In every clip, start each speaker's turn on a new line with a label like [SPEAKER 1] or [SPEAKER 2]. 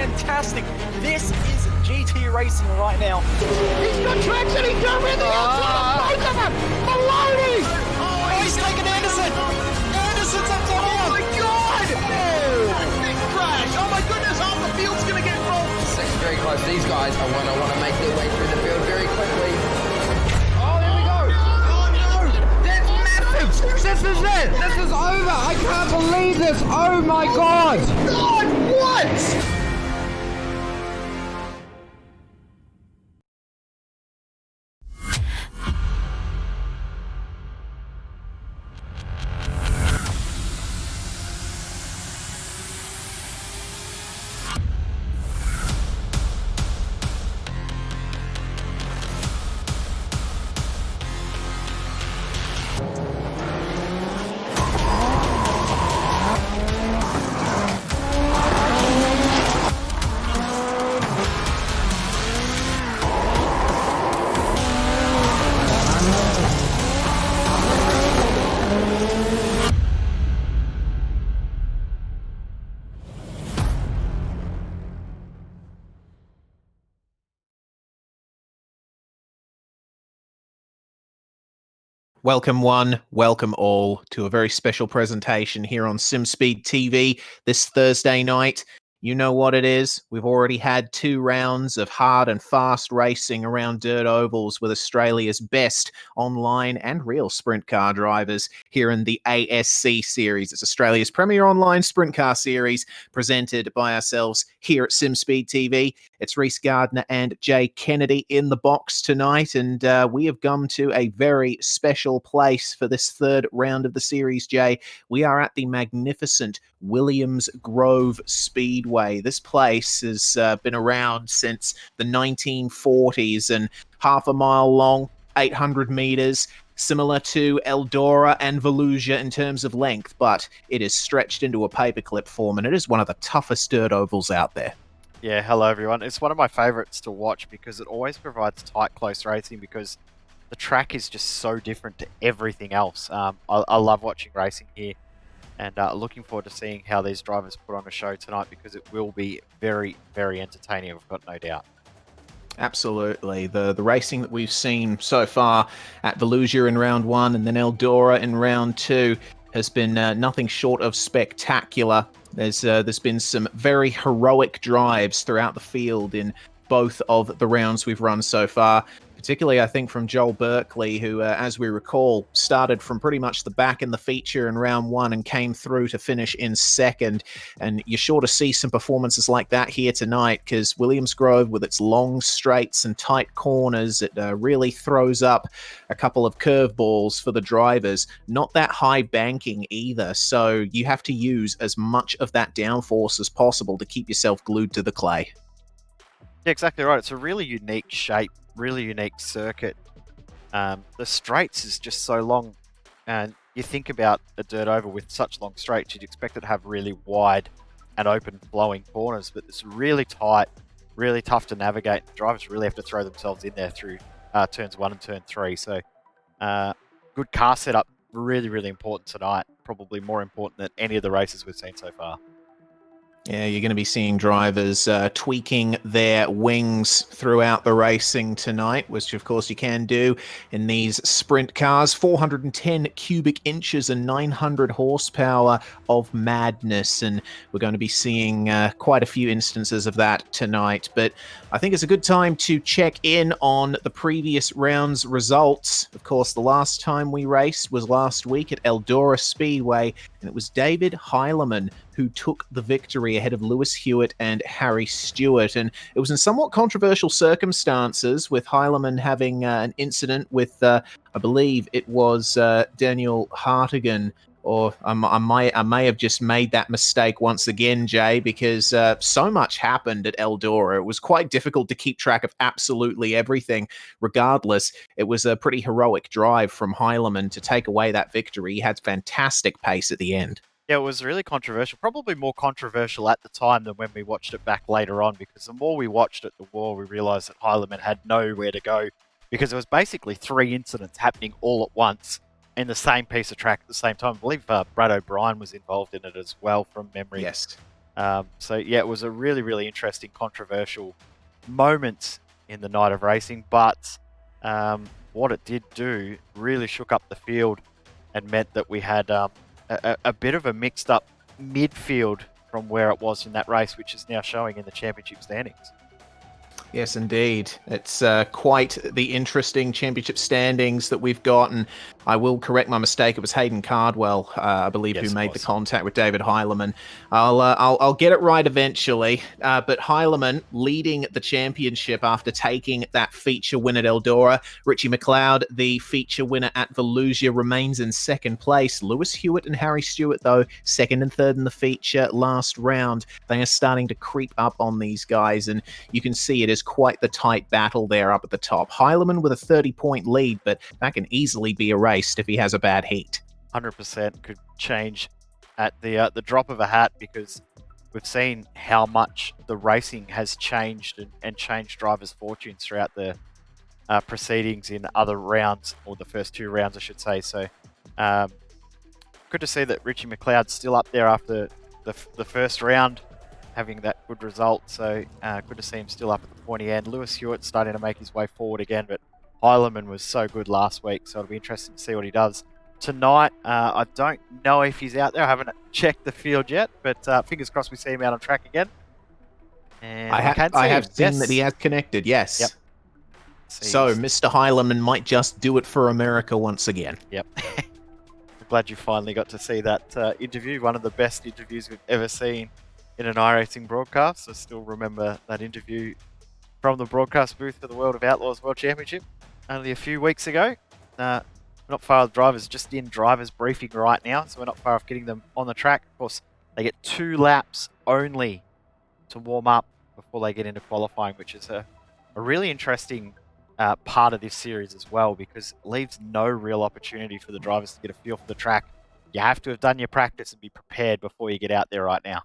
[SPEAKER 1] fantastic. This is GT racing right now.
[SPEAKER 2] He's got traction, he's going around the outside of both of them! Maloney!
[SPEAKER 1] Oh, he's taken Anderson! Anderson's up to him!
[SPEAKER 2] Oh my god! Big crash! Oh my goodness, half the field's gonna get rolled!
[SPEAKER 3] Second very close. These guys are want to make their way through the field very quickly.
[SPEAKER 2] Oh, there we go!
[SPEAKER 3] Oh no! That's massive! This is it! This is over! I can't believe this! Oh my god!
[SPEAKER 2] God, what?
[SPEAKER 4] Welcome one, welcome all to a very special presentation here on SimSpeed TV this Thursday night. You know what it is. We've already had 2 rounds of hard and fast racing around dirt ovals with Australia's best online and real sprint car drivers here in the ASC series. It's Australia's premier online sprint car series presented by ourselves here at SimSpeed TV. It's Reese Gardner and Jay Kennedy in the box tonight, and we have come to a very special place for this third round of the series, Jay. We are at the magnificent Williams Grove Speedway. This place has been around since the 1940s and half a mile long, 800 meters, similar to Eldora and Volusia in terms of length, but it is stretched into a paperclip form, and it is one of the toughest dirt ovals out there.
[SPEAKER 5] Yeah, hello everyone. It's one of my favorites to watch because it always provides tight, close racing because the track is just so different to everything else. I love watching racing here and looking forward to seeing how these drivers put on a show tonight because it will be very, very entertaining, I've got no doubt.
[SPEAKER 4] Absolutely. The racing that we've seen so far at Volusia in round 1 and then Eldora in round 2 has been nothing short of spectacular. There's been some very heroic drives throughout the field in both of the rounds we've run so far. Particularly, I think, from Joel Berkeley, who, as we recall, started from pretty much the back in the feature in round 1 and came through to finish in second. And you're sure to see some performances like that here tonight because Williams Grove, with its long straights and tight corners, it really throws up a couple of curveballs for the drivers. Not that high banking either, so you have to use as much of that downforce as possible to keep yourself glued to the clay.
[SPEAKER 5] Yeah, exactly right. It's a really unique shape, really unique circuit. The straights is just so long, and you think about a dirt oval with such long straights, you'd expect it to have really wide and open flowing corners, but it's really tight, really tough to navigate. The drivers really have to throw themselves in there through turns 1 and turn 3. So good car setup, really, really important tonight. Probably more important than any of the races we've seen so far.
[SPEAKER 4] Yeah, you're going to be seeing drivers tweaking their wings throughout the racing tonight, which of course you can do in these sprint cars. 410 cubic inches and 900 horsepower of madness, and we're going to be seeing quite a few instances of that tonight. But I think it's a good time to check in on the previous round's results. Of course, the last time we raced was last week at Eldora Speedway, and it was David Heilemann who took the victory ahead of Lewis HEWET and Harry Stewart. And it was in somewhat controversial circumstances, with Heilemann having an incident with, I believe it was Daniel Hartigan, or I may have just made that mistake once again, Jay, because so much happened at Eldora. It was quite difficult to keep track of absolutely everything. Regardless, it was a pretty heroic drive from Heilemann to take away that victory. He had fantastic pace at the end.
[SPEAKER 5] Yeah, it was really controversial, probably more controversial at the time than when we watched it back later on, because the more we watched it, the more we realised that Heilemann had nowhere to go, because there was basically 3 incidents happening all at once in the same piece of track at the same time. I believe Brad O'Brien was involved in it as well, from memory.
[SPEAKER 4] Yes.
[SPEAKER 5] So yeah, it was a really, really interesting, controversial moment in the night of racing, but what it did do really shook up the field and meant that we had a bit of a mixed up midfield from where it was in that race, which is now showing in the championship standings.
[SPEAKER 4] Yes, indeed. It's quite the interesting championship standings that we've got, and I will correct my mistake. It was HAYDEN CARDWELL, I believe,
[SPEAKER 5] Yes,
[SPEAKER 4] who
[SPEAKER 5] it
[SPEAKER 4] made the
[SPEAKER 5] was.
[SPEAKER 4] contact with David Heilemann. I'll get it right eventually. But Heilemann leading the championship after taking that feature win at Eldora. Richie McLeod, the feature winner at Volusia, remains in second place. Lewis HEWET and Harry Stewart, though, second and third in the feature last round. They are starting to creep up on these guys, and you can see it is quite the tight battle there up at the top. Heilemann with a 30-point lead, but that can easily be erased if he has a bad heat.
[SPEAKER 5] 100% could change at the drop of a hat, because we've seen how much the racing has changed and changed drivers' fortunes throughout the proceedings in other rounds, or the first two rounds, I should say. So good to see that Richie McLeod's still up there after the first round, having that good result. So good to see him still up at the pointy end. Lewis HEWET starting to make his way forward again, but Heilemann was so good last week, so it'll be interesting to see what he does tonight. I don't know if he's out there. I haven't checked the field yet, but fingers crossed we see him out on track again. And
[SPEAKER 4] I have seen that he has connected, yes.
[SPEAKER 5] Yep.
[SPEAKER 4] So Mr. Heilemann might just do it for America once again.
[SPEAKER 5] Yep. I'm glad you finally got to see that interview, one of the best interviews we've ever seen in an iRacing broadcast. I still remember that interview from the broadcast booth for the World of Outlaws World Championship only a few weeks ago. Not far off drivers, just in drivers briefing right now, so we're not far off getting them on the track. Of course, they get 2 laps only to warm up before they get into qualifying, which is a really interesting part of this series as well, because it leaves no real opportunity for the drivers to get a feel for the track. You have to have done your practice and be prepared before you get out there right now.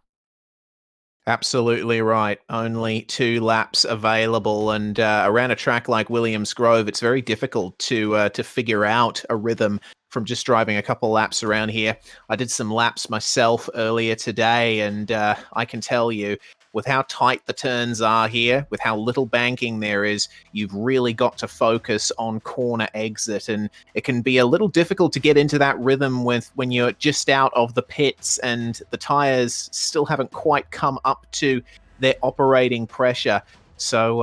[SPEAKER 4] Absolutely right. Only 2 laps available, and around a track like Williams Grove, it's very difficult to figure out a rhythm from just driving a couple laps around here. I did some laps myself earlier today, and I can tell you, with how tight the turns are here, with how little banking there is, you've really got to focus on corner exit, and it can be a little difficult to get into that rhythm when you're just out of the pits and the tires still haven't quite come up to their operating pressure. So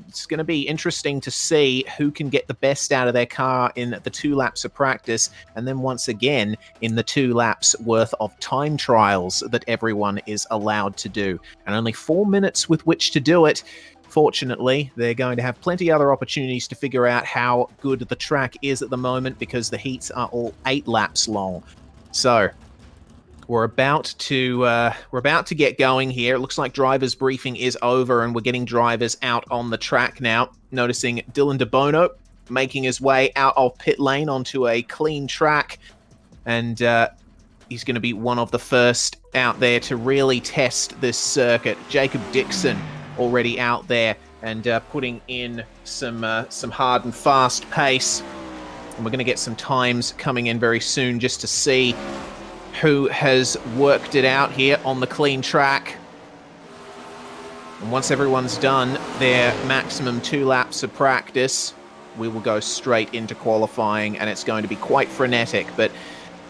[SPEAKER 4] it's going to be interesting to see who can get the best out of their car in the 2 laps of practice, and then once again in the 2 laps worth of time trials that everyone is allowed to do. And only 4 minutes with which to do it. Fortunately, they're going to have plenty other opportunities to figure out how good the track is at the moment, because the heats are all 8 laps long. So we're about to get going here. It looks like drivers briefing is over, and we're getting drivers out on the track now. Noticing Dylan DeBono making his way out of pit lane onto a clean track, and he's going to be one of the first out there to really test this circuit. Jacob Dixon already out there and putting in some hard and fast pace, and we're going to get some times coming in very soon just to see who has worked it out here on the clean track. And once everyone's done their maximum 2 laps of practice, we will go straight into qualifying, and it's going to be quite frenetic. But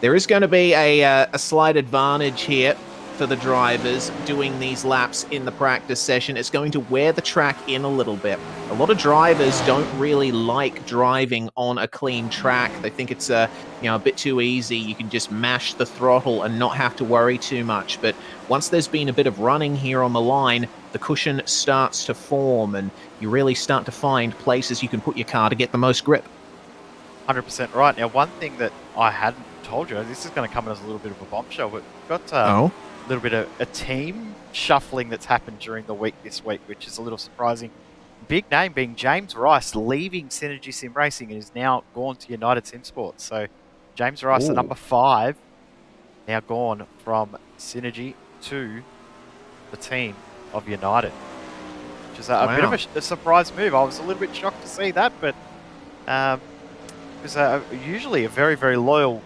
[SPEAKER 4] there is going to be a slight advantage here for the drivers doing these laps in the practice session. It's going to wear the track in a little bit. A lot of drivers don't really like driving on a clean track. They think it's a bit too easy. You can just mash the throttle and not have to worry too much. But once there's been a bit of running here on the line, the cushion starts to form, and you really start to find places you can put your car to get the most grip.
[SPEAKER 5] 100% right. Now, one thing that I hadn't told you, this is going to come as a little bit of a bombshell, but we've got a little bit of a team shuffling that's happened during the week this week, which is a little surprising. Big name being James Rice, leaving Synergy Sim Racing and is now gone to United Sim Sports. So James Rice, the number 5, now gone from Synergy to the team of United, which is a bit of a surprise move. I was a little bit shocked to see that, but it was usually a very, very loyal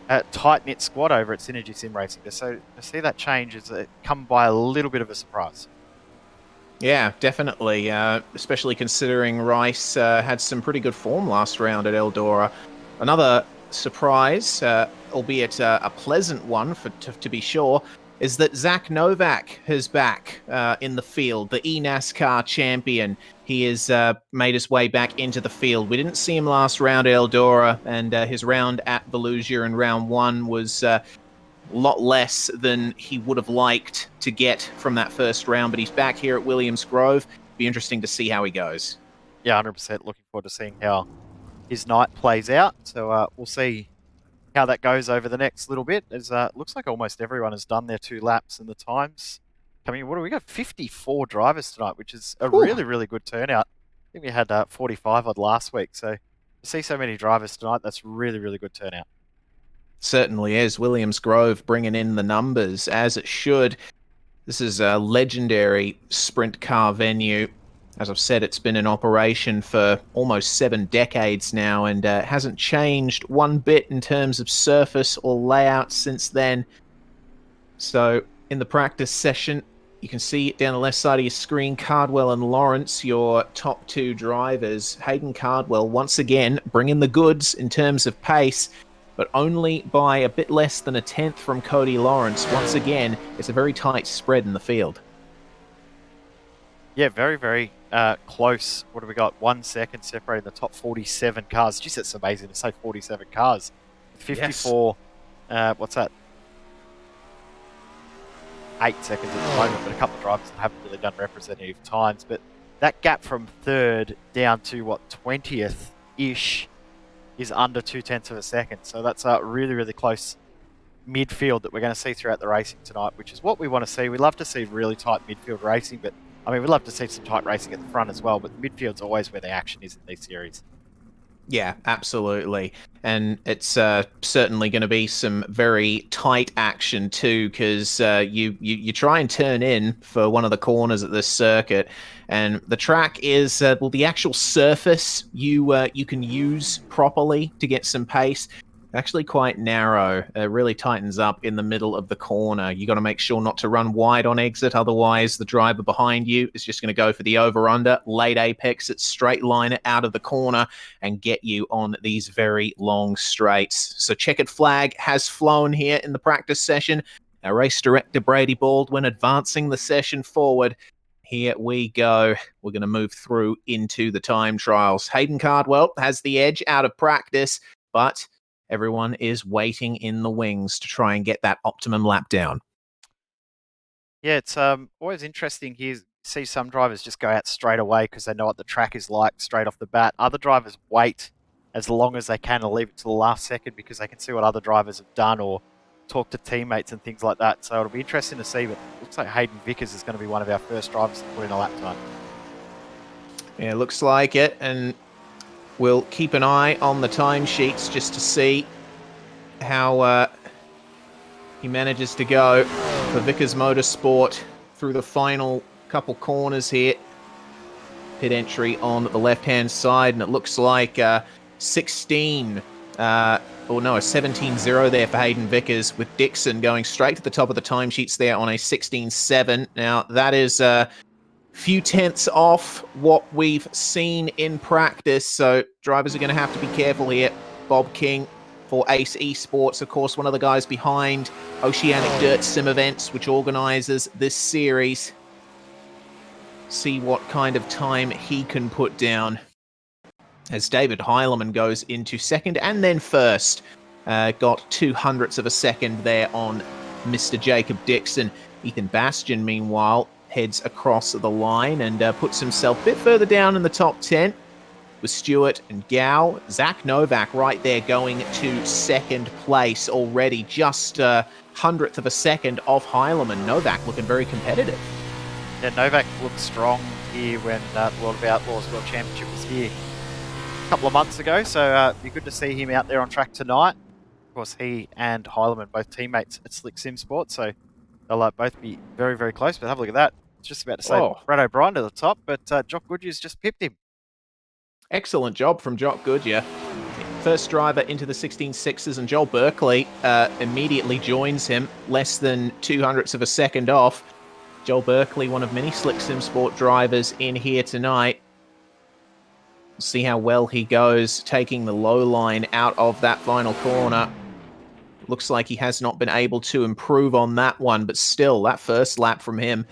[SPEAKER 5] tight-knit squad over at Synergy Sim Racing. So to see that change is come by a little bit of a surprise.
[SPEAKER 4] Yeah, definitely. Especially considering Rice had some pretty good form last round at Eldora. Another surprise, albeit a pleasant one to be sure, is that Zach Novak is back in the field, the eNASCAR champion. He has made his way back into the field. We didn't see him last round at Eldora, and his round at Volusia in round 1 was a lot less than he would have liked to get from that first round, but he's back here at Williams Grove. Be interesting to see how he goes.
[SPEAKER 5] Yeah, 100%. Looking forward to seeing how his night plays out. So we'll see how that goes over the next little bit. As looks like almost everyone has done their 2 laps, and the times coming. What do we got? 54 drivers tonight, which is a really, really good turnout. I think we had 45 odd last week. So to see so many drivers tonight, that's really, really good turnout.
[SPEAKER 4] Certainly is. Williams Grove bringing in the numbers as it should. This is a legendary sprint car venue. As I've said, it's been in operation for almost 7 decades now and hasn't changed one bit in terms of surface or layout since then. So in the practice session, you can see down the left side of your screen, Cardwell and Lawrence, your top 2 drivers. Hayden Cardwell, once again, bringing the goods in terms of pace, but only by a bit less than a tenth from Cody Lawrence. Once again, it's a very tight spread in the field.
[SPEAKER 5] Yeah, very, very close. What have we got? 1 second separating the top 47 cars. Geez, that's amazing to say 47 cars. 54, yes. What's that? 8 seconds at the moment, but a couple of drivers that haven't really done representative times. But that gap from 3rd down to, what, 20th-ish is under 0.2 of a second. So that's a really, really close midfield that we're going to see throughout the racing tonight, which is what we want to see. We love to see really tight midfield racing, but I mean, we'd love to see some tight racing at the front as well, but the midfield's always where the action is in these series.
[SPEAKER 4] Yeah, absolutely. And it's certainly going to be some very tight action too, because you try and turn in for one of the corners at this circuit, and the track is, well, the actual surface you can use properly to get some pace. Actually quite narrow. It really tightens up in the middle of the corner. You got to make sure not to run wide on exit, otherwise the driver behind you is just going to go for the over-under, late apex it, straight line it out of the corner and get you on these very long straights. So checkered flag has flown here in the practice session. Our race director Brady Baldwin advancing the session forward. Here we go. We're going to move through into the time trials. Hayden Cardwell has the edge out of practice, but everyone is waiting in the wings to try and get that optimum lap down.
[SPEAKER 5] Yeah, it's always interesting here to see some drivers just go out straight away because they know what the track is like straight off the bat. Other drivers wait as long as they can and leave it to the last second because they can see what other drivers have done or talk to teammates and things like that. So it'll be interesting to see, but it looks like Hayden Vickers is going to be one of our first drivers to put in a lap time.
[SPEAKER 4] Yeah, looks like it, and we'll keep an eye on the timesheets just to see how he manages to go for Vickers Motorsport through the final couple corners here. Pit entry on the left-hand side, and it looks like 17-0 there for Hayden Vickers, with Dixon going straight to the top of the timesheets there on a 16-7. Now, that is few tenths off what we've seen in practice, so drivers are going to have to be careful here. Bob King for Ace Esports, of course, one of the guys behind Oceanic Dirt Sim Events, which organizes this series. See what kind of time he can put down as David Heilemann goes into second and then first. Got 0.02 of a second there on Mr. Jacob Dixon. Ethan Bastian, meanwhile, heads across the line and puts himself a bit further down in the top 10 with Stewart and Gow. Zach Novak right there going to second place already, just 100th of a second off Heilemann. Novak looking very competitive.
[SPEAKER 5] Yeah, Novak looked strong here when the World of Outlaws World Championship was here a couple of months ago, so it'd be good to see him out there on track tonight. Of course, he and Heilemann, both teammates at Slick Sim Sport, so they'll both be very, very close. But have a look at that. Just about to say Brad O'Brien to the top, but Jock Goodyear's just pipped him.
[SPEAKER 4] Excellent job from Jock Goodyear. first driver into the 16.6s, and Joel BERKLEY immediately joins him, less than 200ths of a second off. Joel BERKLEY, one of many Slick Sim Sport drivers in here tonight. See how well he goes, taking the low line out of that final corner. Looks like he has not been able to improve on that one, but still, that first lap from him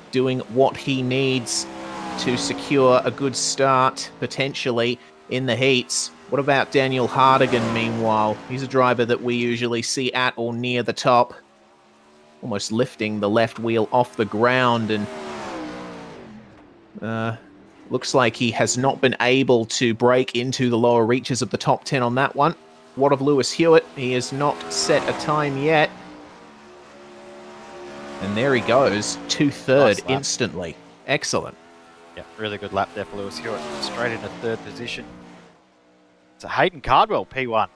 [SPEAKER 4] doing what he needs to secure a good start, potentially, in the heats. What about Daniel HAYDEN, meanwhile? He's a driver that we usually see at or near the top, almost lifting the left wheel off the ground, and looks like he has not been able to break into the lower reaches of the top 10 on that one. What of Lewis HEWET? He has not set a time yet. And there he goes, 2/3 instantly. Excellent.
[SPEAKER 5] Yeah, really good lap there for Lewis HEWET. Straight into third position. It's a HAYDEN CARDWELL P1.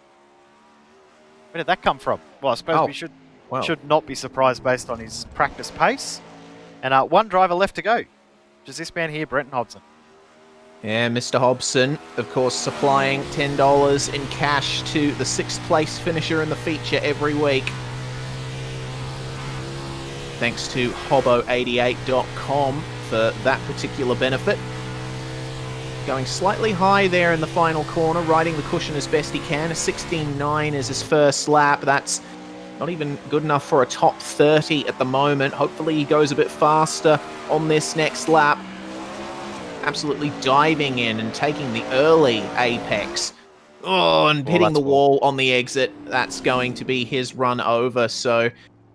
[SPEAKER 5] Where did that come from? Well, I suppose we should not be surprised based on his practice pace. And one driver left to go, which is this man here, Brenton Hobson.
[SPEAKER 4] Yeah, Mr. Hobson, of course, supplying $10 in cash to the 6th place finisher in the feature every week. Thanks to Hobo88.com for that particular benefit. Going slightly high there in the final corner, riding the cushion as best he can. A 16.9 is his first lap. That's not even good enough for a top 30 at the moment. Hopefully he goes a bit faster on this next lap. Absolutely diving in and taking the early apex. Oh, and hitting the wall on the exit. That's going to be his run over. So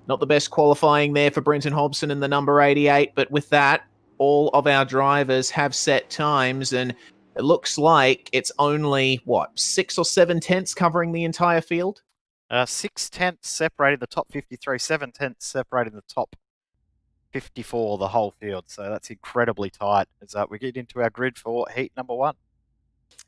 [SPEAKER 4] not the best qualifying there for Brenton Hobson in the number 88. But with that, all of our drivers have set times. And it looks like it's only, 6 or 7 tenths covering the entire field?
[SPEAKER 5] 6 tenths separating the top 53, 7 tenths separating the top 54, the whole field. So that's incredibly tight as we get into our grid for heat number 1.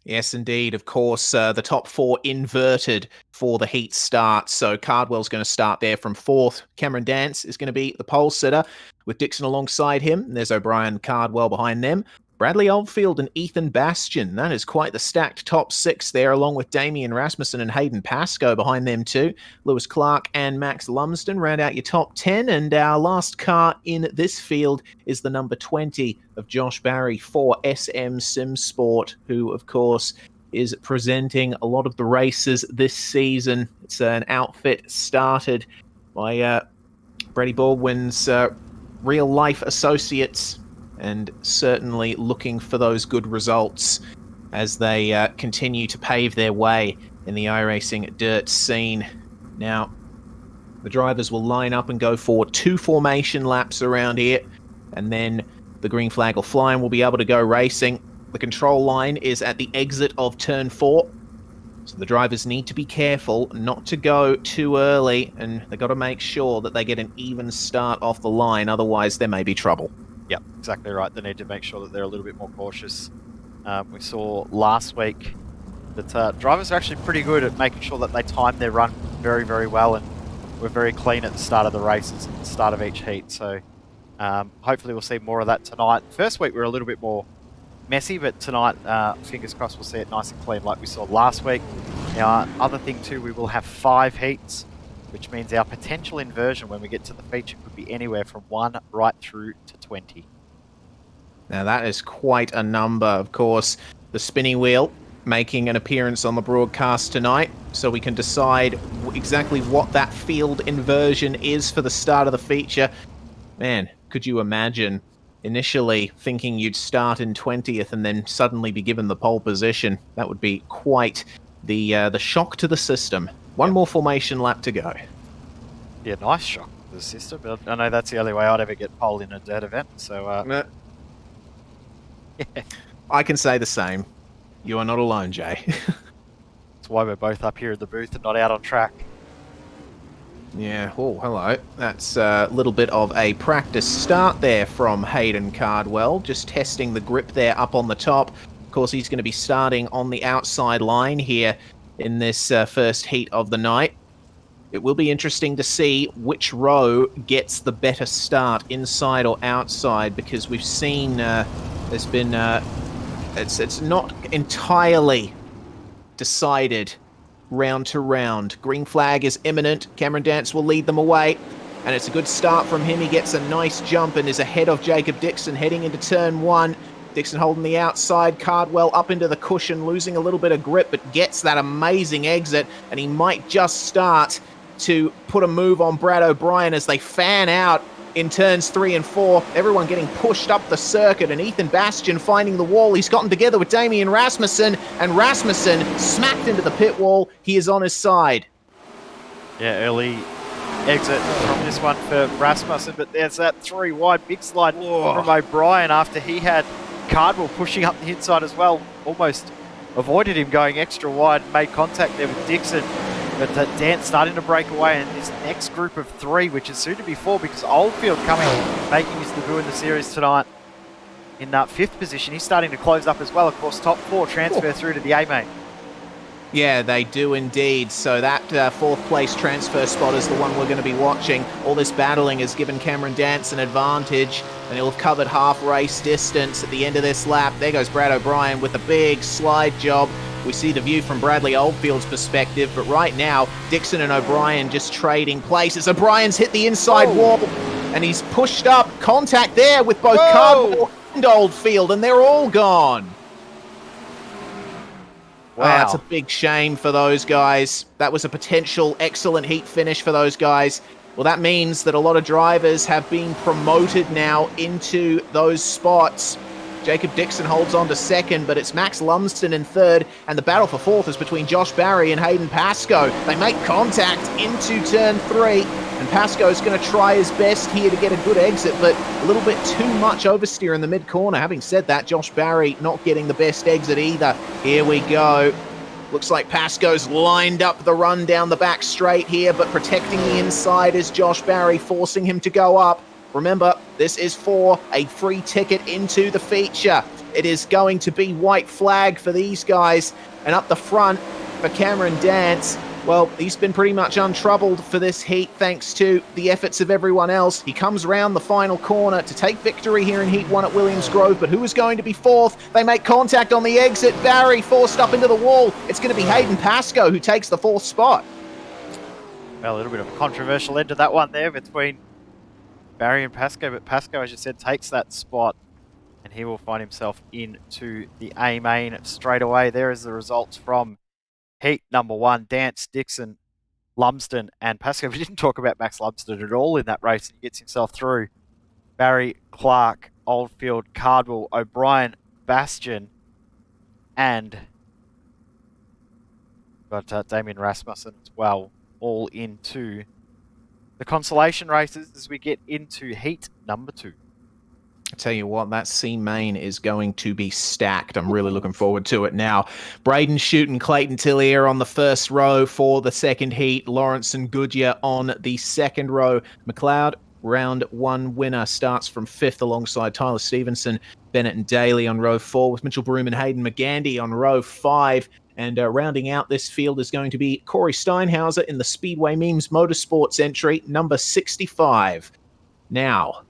[SPEAKER 4] Yes, indeed. Of course, the top 4 inverted for the heat start. So Cardwell's going to start there from 4th. Cameron Dance is going to be the pole sitter with Dixon alongside him. There's O'Brien, Cardwell behind them. Bradley Oldfield and Ethan Bastian. That is quite the stacked top 6 there, along with Damian Rasmussen and Hayden Pascoe behind them too. Lewis Clark and Max Lumsden round out your top 10. And our last car in this field is the number 20 of Josh Barry for SM Sim Sport, who, of course, is presenting a lot of the races this season. It's an outfit started by Brady Baldwin's real-life associates, and certainly looking for those good results as they continue to pave their way in the iRacing dirt scene. Now, the drivers will line up and go for 2 formation laps around here, and then the green flag will fly and we'll be able to go racing. The control line is at the exit of turn 4, so the drivers need to be careful not to go too early, and they've got to make sure that they get an even start off the line, otherwise there may be trouble.
[SPEAKER 5] Yep, exactly right. They need to make sure that they're a little bit more cautious. We saw last week that drivers are actually pretty good at making sure that they time their run very, very well, and we're very clean at the start of the races and the start of each heat. So hopefully we'll see more of that tonight. First week we were a little bit more messy, but tonight, fingers crossed, we'll see it nice and clean like we saw last week. Now, other thing too, we will have 5 heats, which means our potential inversion when we get to the feature could be anywhere from 1 right through to 20.
[SPEAKER 4] Now that is quite a number. Of course, the spinning wheel making an appearance on the broadcast tonight, so we can decide exactly what that field inversion is for the start of the feature. Man, could you imagine initially thinking you'd start in 20th and then suddenly be given the pole position? That would be quite the shock to the system. One more formation lap to go.
[SPEAKER 5] Yeah, nice shock to the system. But I know that's the only way I'd ever get pole in a dirt event. So,
[SPEAKER 4] yeah. I can say the same. You are not alone, Jay.
[SPEAKER 5] That's why we're both up here in the booth and not out on track.
[SPEAKER 4] Yeah, oh, hello. That's a little bit of a practice start there from HAYDEN CARDWELL, just testing the grip there up on the top. Of course, he's going to be starting on the outside line here in this first heat of the night. It will be interesting to see which row gets the better start, inside or outside, because we've seen there's been... it's not entirely decided round to round. Green flag is imminent. Cameron Dance will lead them away. And it's a good start from him. He gets a nice jump and is ahead of Jacob Dixon heading into turn 1. Dixon holding the outside. Cardwell up into the cushion, losing a little bit of grip, but gets that amazing exit. And he might just start to put a move on Brad O'Brien as they fan out in turns 3 and 4. Everyone getting pushed up the circuit, and Ethan Bastian finding the wall. He's gotten together with Damian Rasmussen, and Rasmussen smacked into the pit wall. He is on his side.
[SPEAKER 5] Yeah, early exit from this one for Rasmussen, but there's that 3 wide big slide from O'Brien after he had Cardwell pushing up the inside as well. Almost avoided him going extra wide, made contact there with Dixon. But Dance starting to break away, and this next group of 3, which is soon to be 4, because Oldfield coming, making his debut in the series tonight in that 5th position. He's starting to close up as well. Of course, top 4 transfer through to the A-main.
[SPEAKER 4] Yeah, they do indeed. So that 4th place transfer spot is the one we're going to be watching. All this battling has given Cameron Dance an advantage, and he'll have covered half race distance at the end of this lap. There goes Brad O'Brien with a big slide job. We see the view from Bradley Oldfield's perspective, but right now, Dixon and O'Brien just trading places. O'Brien's hit the inside wall, and he's pushed up. Contact there with both Cardwell and Oldfield, and they're all gone. Wow. Oh, that's a big shame for those guys. That was a potential excellent heat finish for those guys. Well, that means that a lot of drivers have been promoted now into those spots. Jacob Dixon holds on to 2nd, but it's Max Lumsden in 3rd, and the battle for 4th is between Josh Barry and Hayden Pascoe. They make contact into turn 3, and Pascoe's going to try his best here to get a good exit, but a little bit too much oversteer in the mid-corner. Having said that, Josh Barry not getting the best exit either. Here we go. Looks like Pascoe's lined up the run down the back straight here, but protecting the inside is Josh Barry, forcing him to go up. Remember, this is for a free ticket into the feature. It is going to be white flag for these guys. And up the front for Cameron Dance, well, he's been pretty much untroubled for this heat thanks to the efforts of everyone else. He comes around the final corner to take victory here in Heat 1 at Williams Grove, but who is going to be 4th? They make contact on the exit. Barry forced up into the wall. It's going to be Hayden Pascoe who takes the 4th spot.
[SPEAKER 5] Well, a little bit of a controversial end to that one there between Barry and Pascoe, but Pascoe, as you said, takes that spot, and he will find himself into the A-main straight away. There is the results from heat number 1. Dance, Dixon, Lumsden, and Pascoe. We didn't talk about Max Lumsden at all in that race, and he gets himself through. Barry, Clark, Oldfield, Cardwell, O'Brien, Bastian, and got Damian Rasmussen as well, all into the consolation races as we get into heat number 2.
[SPEAKER 4] I tell you what, that C main is going to be stacked. I'm really looking forward to it now. Braden Shute and Clayton Tillier on the 1st row for the 2nd heat. Lawrence and Goodyear on the 2nd row. McLeod, round 1 winner, starts from 5th alongside Tyler Stevenson, Bennett and Daly on row 4, with Mitchell Broom and Hayden McGandy on row 5. And rounding out this field is going to be Corey Steinhauser in the Speedway Memes Motorsports entry, number 65. Now,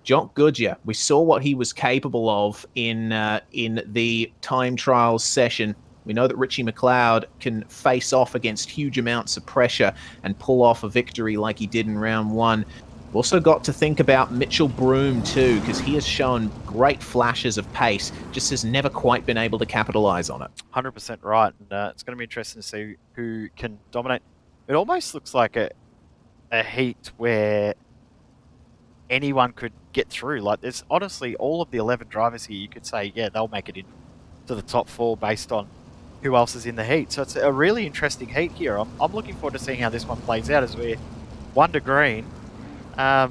[SPEAKER 4] Jock Goodyear, we saw what he was capable of in the time trials session. We know that Richie McLeod can face off against huge amounts of pressure and pull off a victory like he did in round 1. We've also got to think about Mitchell Broom too, because he has shown great flashes of pace, just has never quite been able to capitalize on it.
[SPEAKER 5] 100% right, and it's going to be interesting to see who can dominate. It almost looks like a heat where anyone could get through. Like, there's honestly all of the 11 drivers here, you could say, yeah, they'll make it into the top 4 based on who else is in the heat. So it's a really interesting heat here. I'm looking forward to seeing how this one plays out as we're 1 to green. I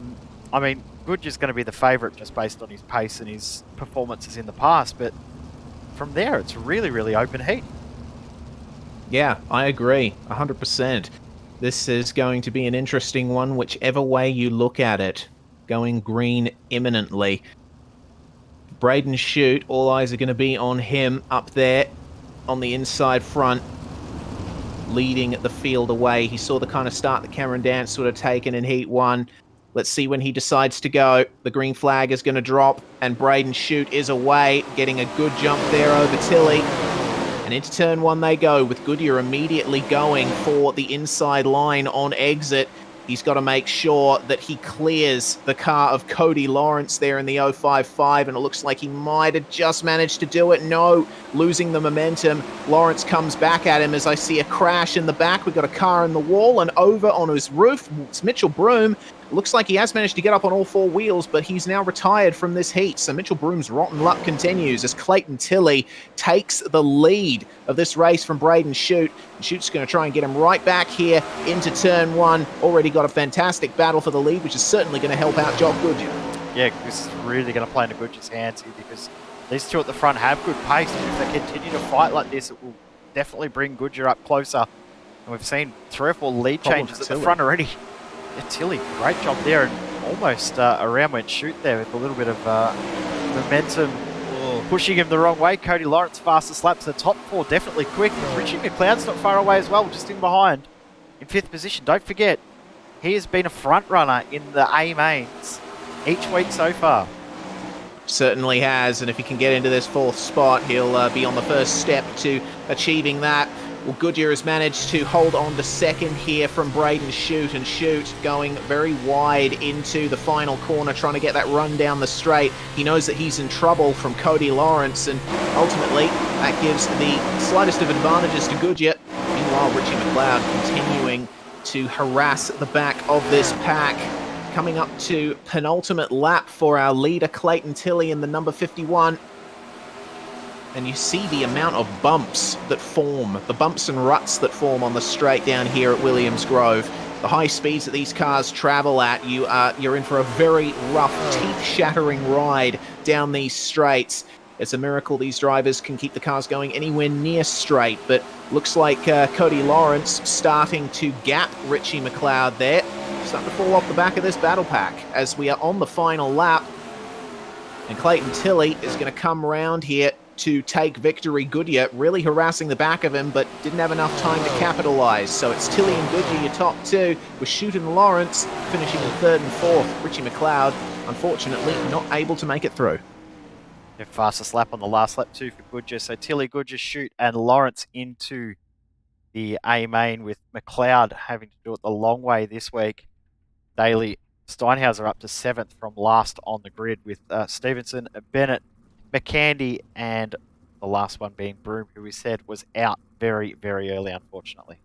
[SPEAKER 5] mean, Goodyear's going to be the favourite just based on his pace and his performances in the past, but from there, it's really, really open heat.
[SPEAKER 4] Yeah, I agree, 100%. This is going to be an interesting one, whichever way you look at it. Going green imminently. Braden Shute, all eyes are going to be on him up there on the inside front, leading the field away. He saw the kind of start that Cameron Dance would have taken in Heat 1. Let's see when he decides to go. The green flag is going to drop, and Braden Shute is away, getting a good jump there over Tilly. And into turn one they go, with Goodyear immediately going for the inside line on exit. He's got to make sure that he clears the car of Cody Lawrence there in the 055, and it looks like he might have just managed to do it. No, losing the momentum. Lawrence comes back at him as I see a crash in the back. We've got a car in the wall, and over on his roof, it's Mitchell Broom. Looks like he has managed to get up on all four wheels, but he's now retired from this heat. So Mitchell Broom's rotten luck continues as Clayton Tilley takes the lead of this race from Braden Shute. And Shute's going to try and get him right back here into turn one. Already got a fantastic battle for the lead, which is certainly going to help out Joel Goodyear.
[SPEAKER 5] Yeah, this is really going to play into Goodyear's hands here because these two at the front have good pace. And if they continue to fight like this, it will definitely bring Goodyear up closer. And we've seen 3 or 4 lead changes at the front already. Yeah, Tilley, great job there, and almost around went Shute there with a little bit of momentum pushing him the wrong way. Cody Lawrence fastest laps. The top 4 definitely quick. Richie McLeod's not far away as well, just in behind in 5th position. Don't forget, he has been a front runner in the A mains each week so far.
[SPEAKER 4] Certainly has, and if he can get into this 4th spot, he'll be on the first step to achieving that. Well, Goodyear has managed to hold on to 2nd here from Braden Shute, and Shute going very wide into the final corner, trying to get that run down the straight. He knows that he's in trouble from Cody Lawrence, and ultimately that gives the slightest of advantages to Goodyear. Meanwhile, Richie McLeod continuing to harass the back of this pack. Coming up to penultimate lap for our leader, Clayton Tilley, in the number 51. And you see the amount of bumps that form, the bumps and ruts that form on the straight down here at Williams Grove. The high speeds that these cars travel at, you're in for a very rough, teeth-shattering ride down these straights. It's a miracle these drivers can keep the cars going anywhere near straight, but looks like Cody Lawrence starting to gap Richie McLeod there. Starting to fall off the back of this battle pack as we are on the final lap. And Clayton Tilley is going to come around here to take victory. Goodyear really harassing the back of him, but didn't have enough time to capitalize. So it's Tilley and Goodyear, your top 2, with Shute and Lawrence finishing in 3rd and 4th. Richie McLeod, unfortunately, not able to make it through.
[SPEAKER 5] The fastest lap on the last lap too for Goodyear. So Tilley, Goodyear, Shute, and Lawrence into the A main, with McLeod having to do it the long way this week. Daly, Steinhauser up to 7th from last on the grid, with Stevenson, Bennett, McCandy, and the last one being Broom, who we said was out very, very early, unfortunately.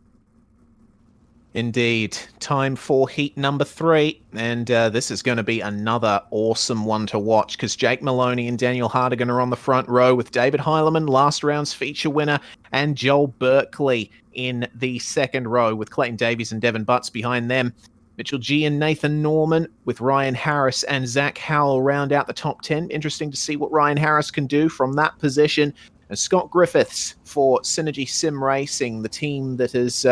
[SPEAKER 4] Indeed. Time for heat number 3, and this is going to be another awesome one to watch, because Jake Maloney and Daniel Hardigan are on the front row, with David Heilemann, last round's feature winner, and Joel Berkeley in the 2nd row, with Clayton Davies and Devin Butts behind them. Mitchell G and Nathan Norman, with Ryan Harris and Zach Howell round out the top 10. Interesting to see what Ryan Harris can do from that position. And Scott Griffiths for Synergy Sim Racing, the team that has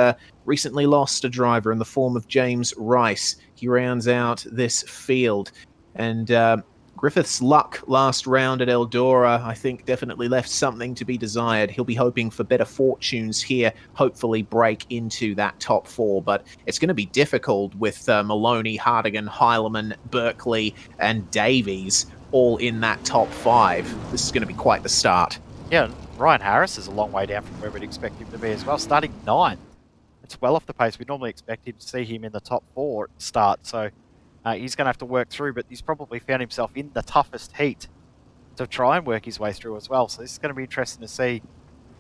[SPEAKER 4] recently lost a driver in the form of James Rice. He rounds out this field. And Griffiths' luck last round at Eldora, I think, definitely left something to be desired. He'll be hoping for better fortunes here, hopefully break into that top 4. But it's going to be difficult with Maloney, Hardigan, Heilemann, Berkeley, and Davies all in that top 5. This is going to be quite the start.
[SPEAKER 5] Yeah, Ryan Harris is a long way down from where we'd expect him to be as well, starting 9th. It's well off the pace. We'd normally expect him to see him in the top 4 at the start, so he's going to have to work through, but he's probably found himself in the toughest heat to try and work his way through as well. So this is going to be interesting to see.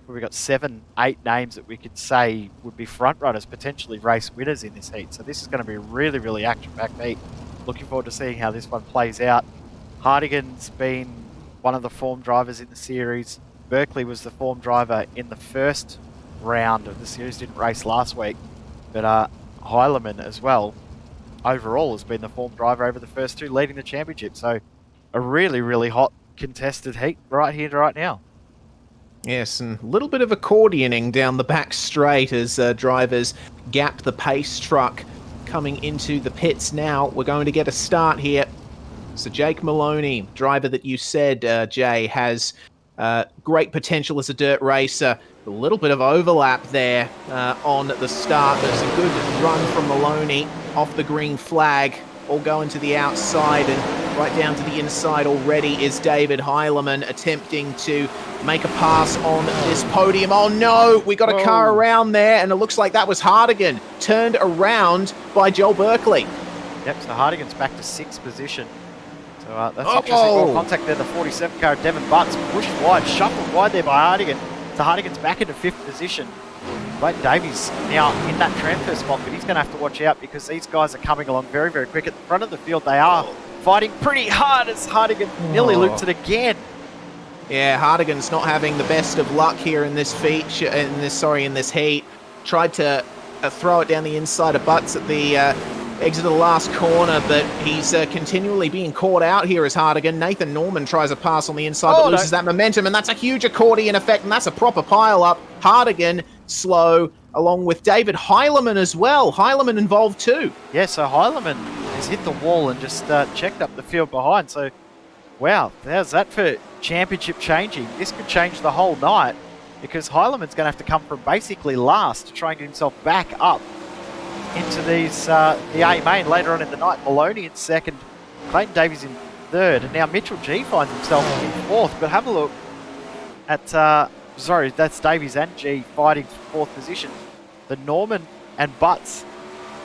[SPEAKER 5] We've got 7, 8 names that we could say would be front runners, potentially race winners in this heat. So this is going to be a really, really action-packed heat. Looking forward to seeing how this one plays out. Hardigan's been one of the form drivers in the series. Berkeley was the form driver in the first round of the series, didn't race last week. But Heilemann as well, overall, has been the form driver over the first 2, leading the championship. So a really, really hot contested heat right here, right now.
[SPEAKER 4] Yes, and a little bit of accordioning down the back straight as drivers gap the pace truck coming into the pits now. We're going to get a start here. So Jake Maloney, driver that you said, Jay, has great potential as a dirt racer. A little bit of overlap there on the start. There's a good run from Maloney off the green flag, all going to the outside, and Right down to the inside already is David Heilemann attempting to make a pass on this podium. Oh no, we got a car around there, and it looks like that was Hardigan, turned around by Joel Berkeley.
[SPEAKER 5] Yep, so Hardigan's back to 6th position. So that's interesting. Well, contact there, the 47 car, Devon Butts, pushed wide, shuffled wide there by Hardigan. So Hardigan's back into 5th position. Clayton Davies now in that transfer spot, but he's going to have to watch out because these guys are coming along very, very quick. At the front of the field, they are fighting pretty hard as Hardigan nearly loops it again.
[SPEAKER 4] Yeah, Hardigan's not having the best of luck here in this feature, in this heat. Tried to throw it down the inside of Butts at the exit of the last corner, but he's continually being caught out here as Hardigan. Nathan Norman tries a pass on the inside, but loses that momentum, and that's a huge accordion effect, and that's a proper pile-up. Hardigan slow, along with David Heilemann as well. Heilemann involved too.
[SPEAKER 5] Yeah, so Heilemann has hit the wall and just checked up the field behind. So, wow, how's that for championship changing? This could change the whole night because Heilemann's going to have to come from basically last to try and get himself back up into these the A main later on in the night. Maloney in 2nd, Clayton Davies in 3rd, and now Mitchell G finds himself in 4th. But have a look at... sorry, that's Davies and G fighting for 4th position. The Norman and Butts,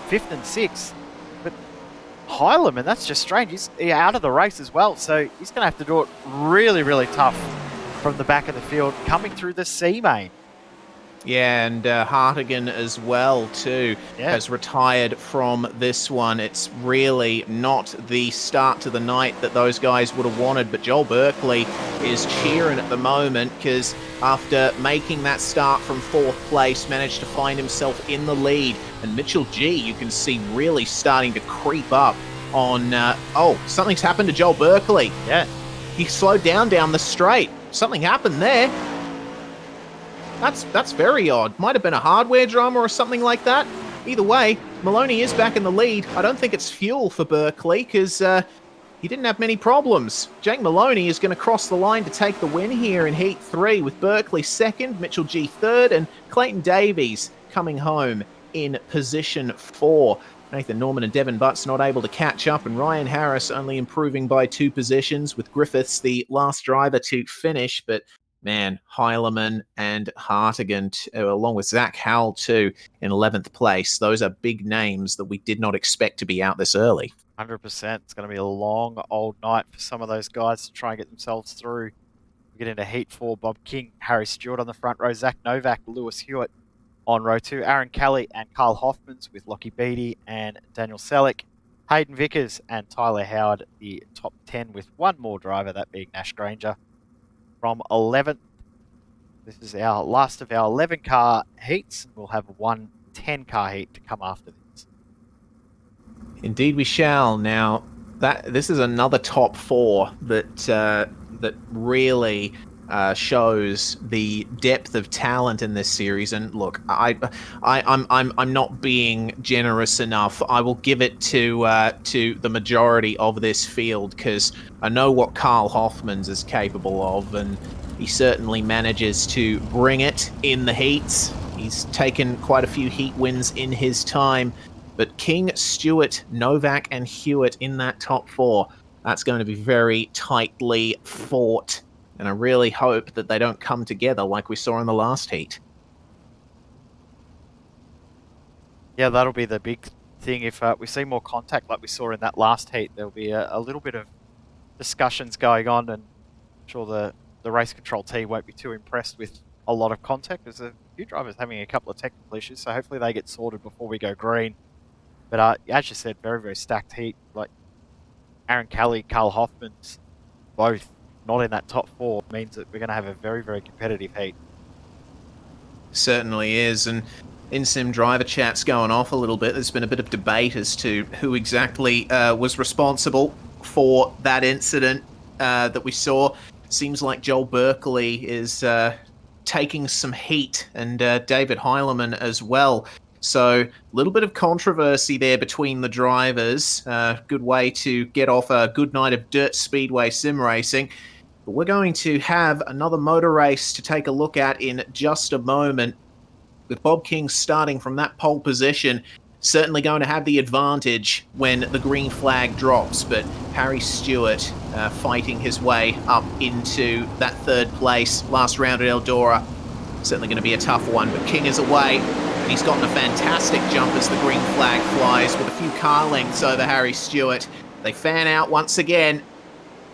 [SPEAKER 5] 5th and 6th. But Heilemann, that's just strange. He's out of the race as well, so he's going to have to do it really, really tough from the back of the field, coming through the C main.
[SPEAKER 4] Yeah, and Hartigan as well, too, has retired from this one. It's really not the start to the night that those guys would have wanted, but Joel Berkeley is cheering at the moment because after making that start from 4th place, managed to find himself in the lead. And Mitchell G, you can see really starting to creep up on... something's happened to Joel Berkeley.
[SPEAKER 5] Yeah.
[SPEAKER 4] He slowed down the straight. Something happened there. That's very odd. Might have been a hardware drama or something like that. Either way, Maloney is back in the lead. I don't think it's fuel for Berkeley because he didn't have many problems. Jake Maloney is going to cross the line to take the win here in Heat 3 with Berkeley 2nd, Mitchell G 3rd, and Clayton Davies coming home in position 4. Nathan Norman and Devon Butts not able to catch up, and Ryan Harris only improving by 2 positions, with Griffiths the last driver to finish. But man, Heilemann and Hartigan, along with Zach Howell too, in 11th place. Those are big names that we did not expect to be out this early.
[SPEAKER 5] 100%. It's going to be a long old night for some of those guys to try and get themselves through. We get into Heat 4, Bob King, Harry Stewart on the front row, Zach Novak, Lewis Hewitt on row 2, Aaron Kelly and Carl Hoffmans with Lockie Beattie and Daniel Selleck, Hayden Vickers and Tyler Howard, the top 10 with one more driver, that being Nash Granger. From 11th, this is our last of our 11-car heats. We'll have one 10-car heat to come after this.
[SPEAKER 4] Indeed we shall. Now, this is another top 4 that really shows the depth of talent in this series. And look, I'm not being generous enough. I will give it to the majority of this field because I know what Carl Hoffmans is capable of, and he certainly manages to bring it in the heats. He's taken quite a few heat wins in his time, but King, Stewart, Novak, and Hewitt in that top 4. That's going to be very tightly fought. And I really hope that they don't come together like we saw in the last heat.
[SPEAKER 5] Yeah, that'll be the big thing. If we see more contact like we saw in that last heat, there'll be a little bit of discussions going on, and I'm sure the race control team won't be too impressed with a lot of contact. There's a few drivers having a couple of technical issues, so hopefully they get sorted before we go green. But as you said, very, very stacked heat. Like Aaron Kelly, Carl Hoffmans, both not in that top 4 means that we're going to have a very, very competitive heat.
[SPEAKER 4] Certainly is, and in-sim driver chat's going off a little bit. There's been a bit of debate as to who exactly was responsible for that incident that we saw. Seems like Joel Berkeley is taking some heat, and David Heilemann as well. So a little bit of controversy there between the drivers. Good way to get off a good night of dirt speedway sim racing. But we're going to have another motor race to take a look at in just a moment, with Bob King starting from that pole position. certainly going to have the advantage when the green flag drops, but Harry Stewart fighting his way up into that third place last round at Eldora. Certainly going to be a tough one, but King is away, and he's gotten a fantastic jump as the green flag flies with a few car lengths over Harry Stewart. They fan out once again,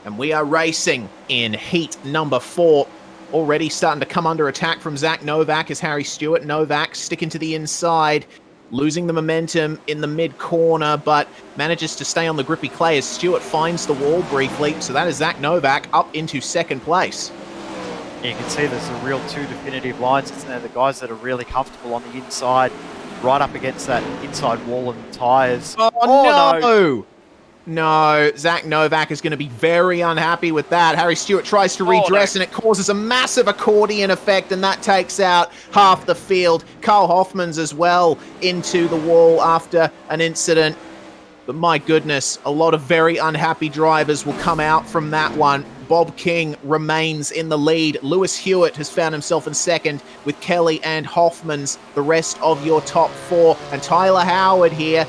[SPEAKER 4] and we are racing in heat number 4. Already starting to come under attack from Zach Novak as Harry Stewart. Novak sticking to the inside, losing the momentum in the mid-corner, but manages to stay on the grippy clay as Stewart finds the wall briefly. So that is Zach Novak up into second place.
[SPEAKER 5] You can see there's a real 2 definitive lines, isn't there? The guys that are really comfortable on the inside, right up against that inside wall and tyres.
[SPEAKER 4] Oh no! No, Zach Novak is going to be very unhappy with that. Harry Stewart tries to redress, and it causes a massive accordion effect, and that takes out half the field. Carl Hoffmans as well into the wall after an incident. But my goodness, a lot of very unhappy drivers will come out from that one. Bob King remains in the lead. Lewis Hewitt has found himself in second with Kelly and Hoffmans, the rest of your top 4. And Tyler Howard here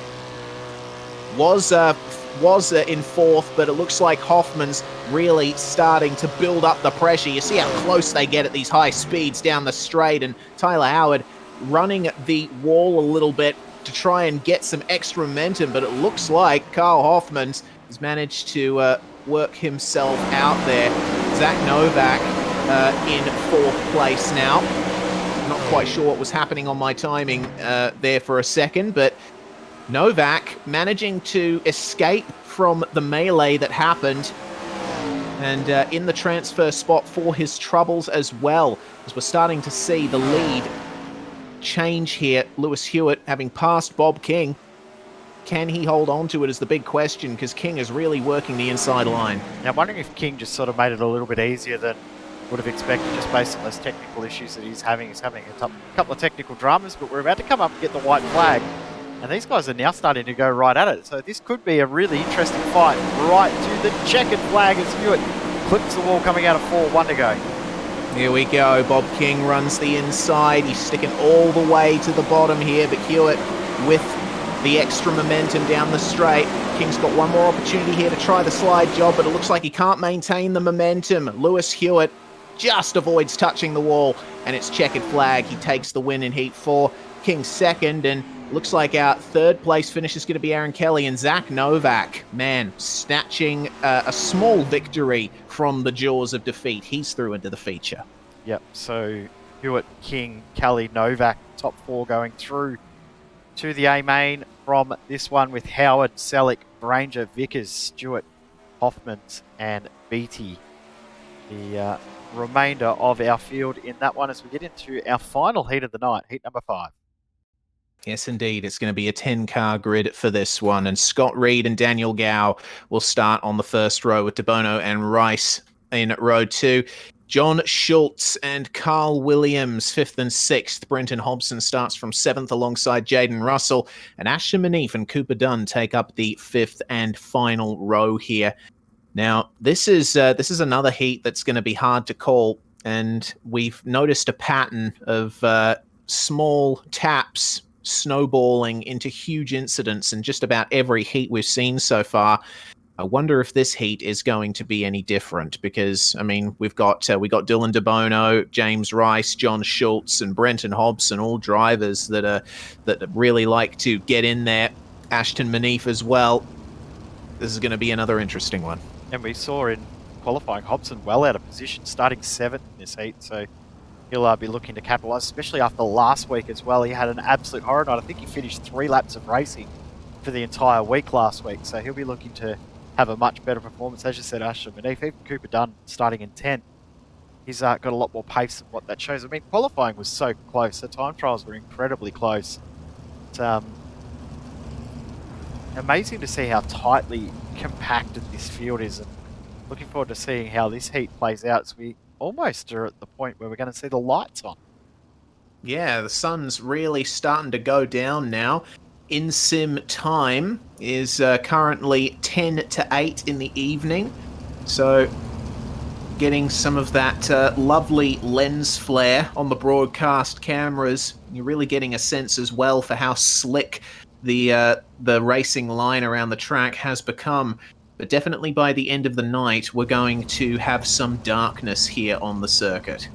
[SPEAKER 4] was in fourth, but it looks like Hoffman's really starting to build up the pressure. You see how close they get at these high speeds down the straight, and Tyler Howard running the wall a little bit to try and get some extra momentum, but it looks like Carl Hoffmans has managed to work himself out there. Zach Novak in fourth place now. Not quite sure what was happening on my timing there for a second, but Novak managing to escape from the melee that happened, and in the transfer spot for his troubles as well, as we're starting to see the lead change here. Lewis Hewitt having passed Bob King. Can he hold on to it is the big question, because King is really working the inside line.
[SPEAKER 5] Now, I'm wondering if King just sort of made it a little bit easier than would have expected, just based on those technical issues that he's having. He's having a couple of technical dramas, but we're about to come up and get the white flag. And these guys are now starting to go right at it. So this could be a really interesting fight right to the checkered flag as Hewitt clips the wall coming out of 4, 1 to go.
[SPEAKER 4] Here we go. Bob King runs the inside. He's sticking all the way to the bottom here, but Hewitt with the extra momentum down the straight. King's got one more opportunity here to try the slide job, but it looks like he can't maintain the momentum. Lewis Hewitt just avoids touching the wall, and it's checkered flag. He takes the win in Heat 4. King second, and looks like our third place finish is going to be Aaron Kelly, and Zach Novak, man, snatching a small victory from the jaws of defeat. He's through into the feature.
[SPEAKER 5] Yep, so Hewitt, King, Kelly, Novak, top 4 going through to the A main from this one with Howard, Selleck, Granger, Vickers, Stewart, Hoffmans, and Beattie. The remainder of our field in that one as we get into our final heat of the night, heat number 5.
[SPEAKER 4] Yes, indeed. It's going to be a 10-car grid for this one. And Scott Reed and Daniel Gow will start on the first row with DeBono and Rice in row 2. John Schultz and Carl Williams, 5th and 6th. Brenton Hobson starts from 7th alongside Jaden Russell. And Ashton Manif and Cooper Dunn take up the 5th and final row here. Now, this is another heat that's going to be hard to call. And we've noticed a pattern of small taps snowballing into huge incidents in just about every heat we've seen so far. I wonder if this heat is going to be any different, because I mean we got Dylan DeBono, James Rice, John Schultz, and Brenton Hobson, all drivers that really like to get in there. Ashton Manif as well. This is going to be another interesting one.
[SPEAKER 5] And we saw in qualifying Hobson well out of position, starting 7th in this heat, so he'll be looking to capitalise, especially after last week as well. He had an absolute horror night. I think he finished 3 laps of racing for the entire week last week, so he'll be looking to have a much better performance. As you said, Ashton Manif, even Cooper Dunn starting in 10th. He's got a lot more pace than what that shows. I mean, qualifying was so close. The time trials were incredibly close. It's amazing to see how tightly compacted this field is, and looking forward to seeing how this heat plays out as we almost are at the point where we're going to see the lights on.
[SPEAKER 4] Yeah, the sun's really starting to go down now. In-sim time is currently 10 to 8 in the evening. So getting some of that lovely lens flare on the broadcast cameras. You're really getting a sense as well for how slick the racing line around the track has become. But definitely by the end of the night, we're going to have some darkness here on the circuit.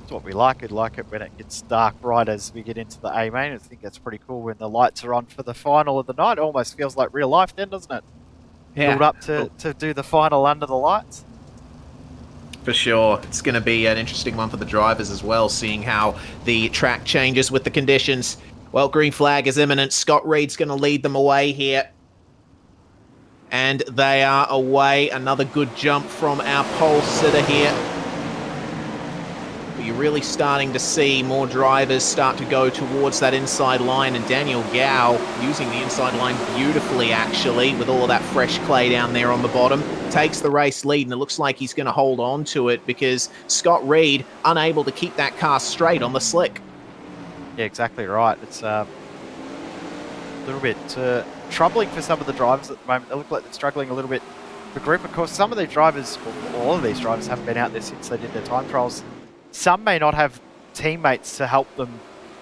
[SPEAKER 5] That's what we like. We like it when it gets dark right as we get into the A main. I think that's pretty cool when the lights are on for the final of the night. It almost feels like real life then, doesn't it?
[SPEAKER 4] Yeah.
[SPEAKER 5] Build up to do the final under the lights.
[SPEAKER 4] For sure. It's going to be an interesting one for the drivers as well, seeing how the track changes with the conditions. Well, green flag is imminent. Scott Reed's going to lead them away here. And they are away. Another good jump from our pole sitter here. But you're really starting to see more drivers start to go towards that inside line, and Daniel Gow using the inside line beautifully, actually, with all of that fresh clay down there on the bottom, takes the race lead, and it looks like he's going to hold on to it because Scott Reed unable to keep that car straight on the slick.
[SPEAKER 5] Yeah, exactly right. It's a little bit troubling for some of the drivers at the moment. They look like they're struggling a little bit for group. Of course, some of these drivers, or all of these drivers, haven't been out there since they did their time trials. Some may not have teammates to help them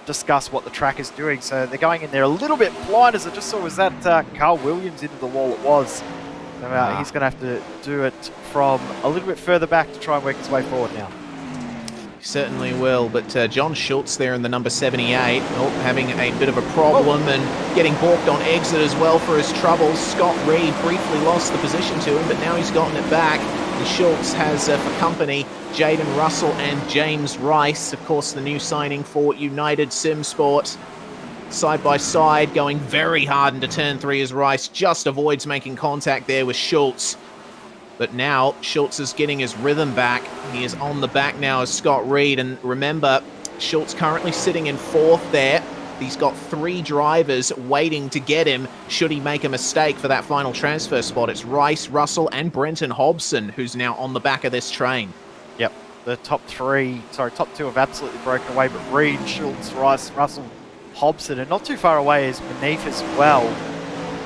[SPEAKER 5] discuss what the track is doing, so they're going in there a little bit blind. As I just saw, was that Carl Williams into the wall? It was. So, he's going to have to do it from a little bit further back to try and work his way forward now.
[SPEAKER 4] Certainly will, but John Schultz there in the number 78, having a bit of a problem and getting balked on exit as well for his troubles. Scott Reed briefly lost the position to him, but now he's gotten it back. And Schultz has for company Jaden Russell and James Rice, of course the new signing for United Sim Sport. Side by side, going very hard into turn 3 as Rice just avoids making contact there with Schultz. But now Schultz is getting his rhythm back. He is on the back now as Scott Reed. And remember, Schultz currently sitting in 4th there. He's got 3 drivers waiting to get him should he make a mistake for that final transfer spot. It's Rice, Russell, and Brenton Hobson who's now on the back of this train.
[SPEAKER 5] Yep, the top 2 have absolutely broken away, but Reed, Schultz, Rice, Russell, Hobson, and not too far away is Manif as well.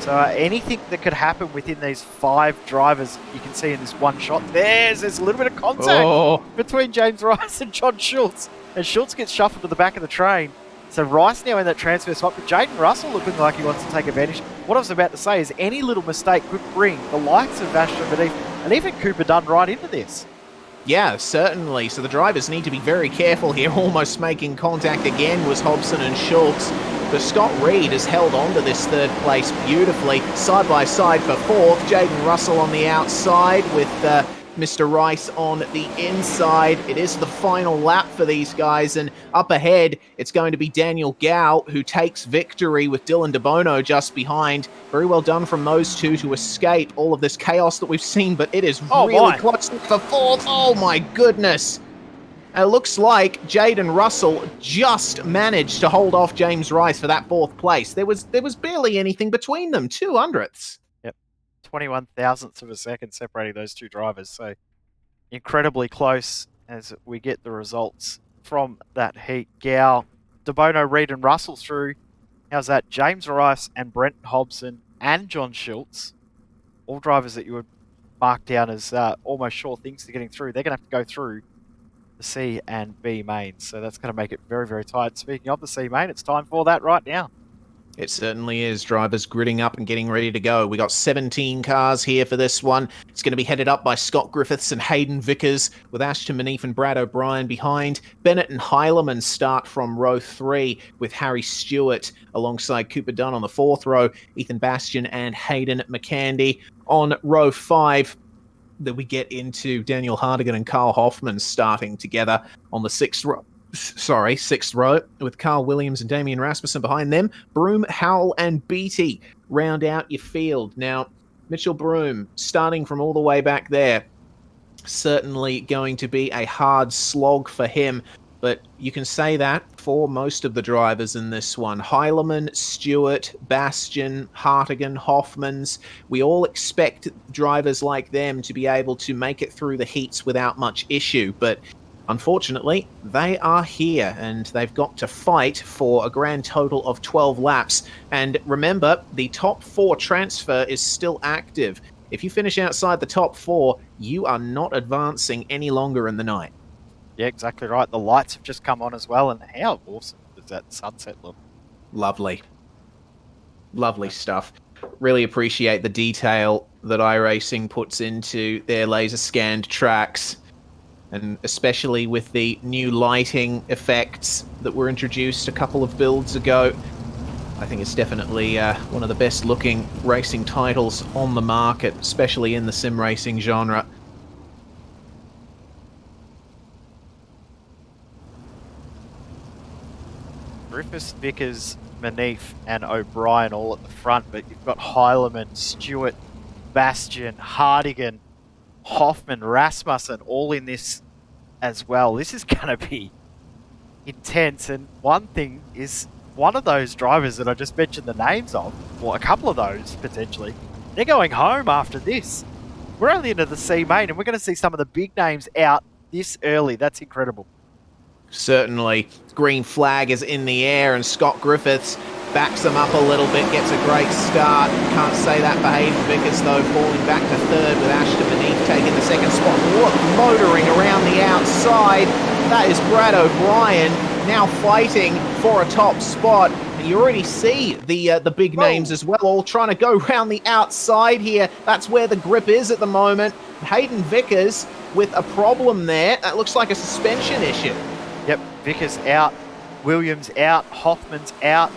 [SPEAKER 5] So anything that could happen within these 5 drivers, you can see in this one shot, there's a little bit of contact between James Rice and John Schultz. And Schultz gets shuffled to the back of the train. So Rice now in that transfer spot, but Jaden Russell looking like he wants to take advantage. What I was about to say is any little mistake could bring the likes of Vashta Manif and even Cooper Dunn right into this.
[SPEAKER 4] Yeah, certainly. So the drivers need to be very careful here. Almost making contact again was Hobson and Schultz. But Scott Reed has held on to this 3rd place beautifully. Side by side for 4th. Jaden Russell on the outside with Mr. Rice on the inside. It is the final lap for these guys. And up ahead, it's going to be Daniel Gow who takes victory with Dylan DeBono just behind. Very well done from those two to escape all of this chaos that we've seen. But it is really close for 4th. Oh my goodness. It looks like Jaden Russell just managed to hold off James Rice for that 4th place. There was barely anything between them, 200ths.
[SPEAKER 5] Yep, 21 thousandths of a second separating those 2 drivers. So incredibly close as we get the results from that heat. Gow, DeBono, Reed and Russell through. How's that? James Rice and Brenton Hobson and John Schultz, all drivers that you would mark down as almost sure things to getting through. They're going to have to go through the C and B mains, so that's going to make it very, very tight. Speaking of the C main, it's time for that right now.
[SPEAKER 4] It certainly is. Drivers gritting up and getting ready to go. We got 17 cars here for this one. It's going to be headed up by Scott Griffiths and Hayden Vickers, with Ashton Manif and Brad O'Brien behind. Bennett and Heileman start from row 3, with Harry Stewart alongside Cooper Dunn on the 4th row, Ethan Bastian and Hayden McCandy on row 5. That we get into Daniel Hardigan and Carl Hoffman starting together on the 6th row, with Carl Williams and Damian Rasmussen behind them. Broom, Howell, and Beatty round out your field. Now, Mitchell Broom, starting from all the way back there, certainly going to be a hard slog for him. But you can say that for most of the drivers in this one. Heileman, Stewart, Bastian, Hartigan, Hoffmans. We all expect drivers like them to be able to make it through the heats without much issue. But unfortunately, they are here and they've got to fight for a grand total of 12 laps. And remember, the top 4 transfer is still active. If you finish outside the top 4, you are not advancing any longer in the night.
[SPEAKER 5] Yeah, exactly right. The lights have just come on as well, and how awesome does that sunset look?
[SPEAKER 4] Lovely. Lovely stuff. Really appreciate the detail that iRacing puts into their laser scanned tracks, and especially with the new lighting effects that were introduced a couple of builds ago. I think it's definitely one of the best looking racing titles on the market, especially in the sim racing genre.
[SPEAKER 5] Griffiths, Vickers, Manif, and O'Brien all at the front, but you've got Heilemann, Stewart, Bastian, Hardigan, Hoffman, Rasmussen all in this as well. This is going to be intense, and one thing is, one of those drivers that I just mentioned the names of, or a couple of those potentially, they're going home after this. We're only into the C main, and we're going to see some of the big names out this early. That's incredible.
[SPEAKER 4] Certainly. Green flag is in the air, and Scott Griffiths backs them up a little bit, gets a great start. Can't say that for Hayden Vickers, though, falling back to third with Ashton Manif taking the second spot. Look, motoring around the outside. That is Brad O'Brien now fighting for a top spot. And you already see the big names as well, all trying to go round the outside here. That's where the grip is at the moment. Hayden Vickers with a problem there. That looks like a suspension issue.
[SPEAKER 5] Yep, Vickers out, Williams out, Hoffman's out.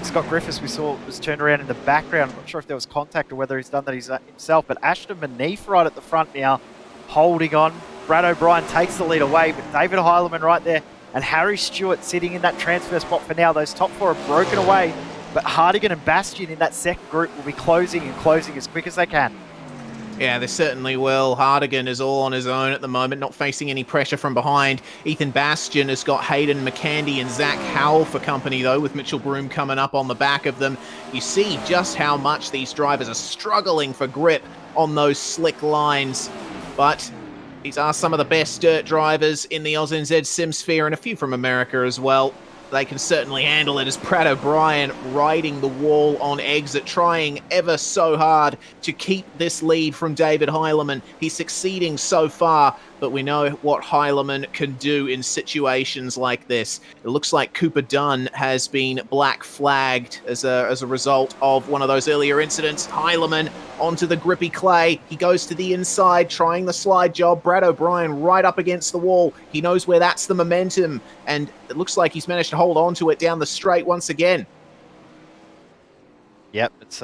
[SPEAKER 5] Scott Griffiths, we saw, was turned around in the background. I'm not sure if there was contact or whether he's done that himself, but Ashton Manif right at the front now, holding on. Brad O'Brien takes the lead away, but David Heilemann right there, and Harry Stewart sitting in that transfer spot for now. Those top four are broken away, but Hardigan and Bastian in that second group will be closing as quick as they can.
[SPEAKER 4] Yeah, they certainly will. Hardigan is all on his own at the moment, not facing any pressure from behind. Ethan Bastian has got Hayden McCandy and Zach Howell for company, though, with Mitchell Broom coming up on the back of them. You see just how much these drivers are struggling for grip on those slick lines. But these are some of the best dirt drivers in the AusNZ Sim sphere, and a few from America as well. They can certainly handle it, as Brad O'Brien riding the wall on exit, trying ever so hard to keep this lead from David Heilemann. He's succeeding so far, but we know what Heilemann can do in situations like this. It looks like Cooper Dunn has been black flagged as a result of one of those earlier incidents. Heilemann onto the grippy clay. He goes to the inside, trying the slide job. Brad O'Brien right up against the wall. He knows where that's the momentum, and it looks like he's managed to hold on to it down the straight once again.
[SPEAKER 5] Yep, it's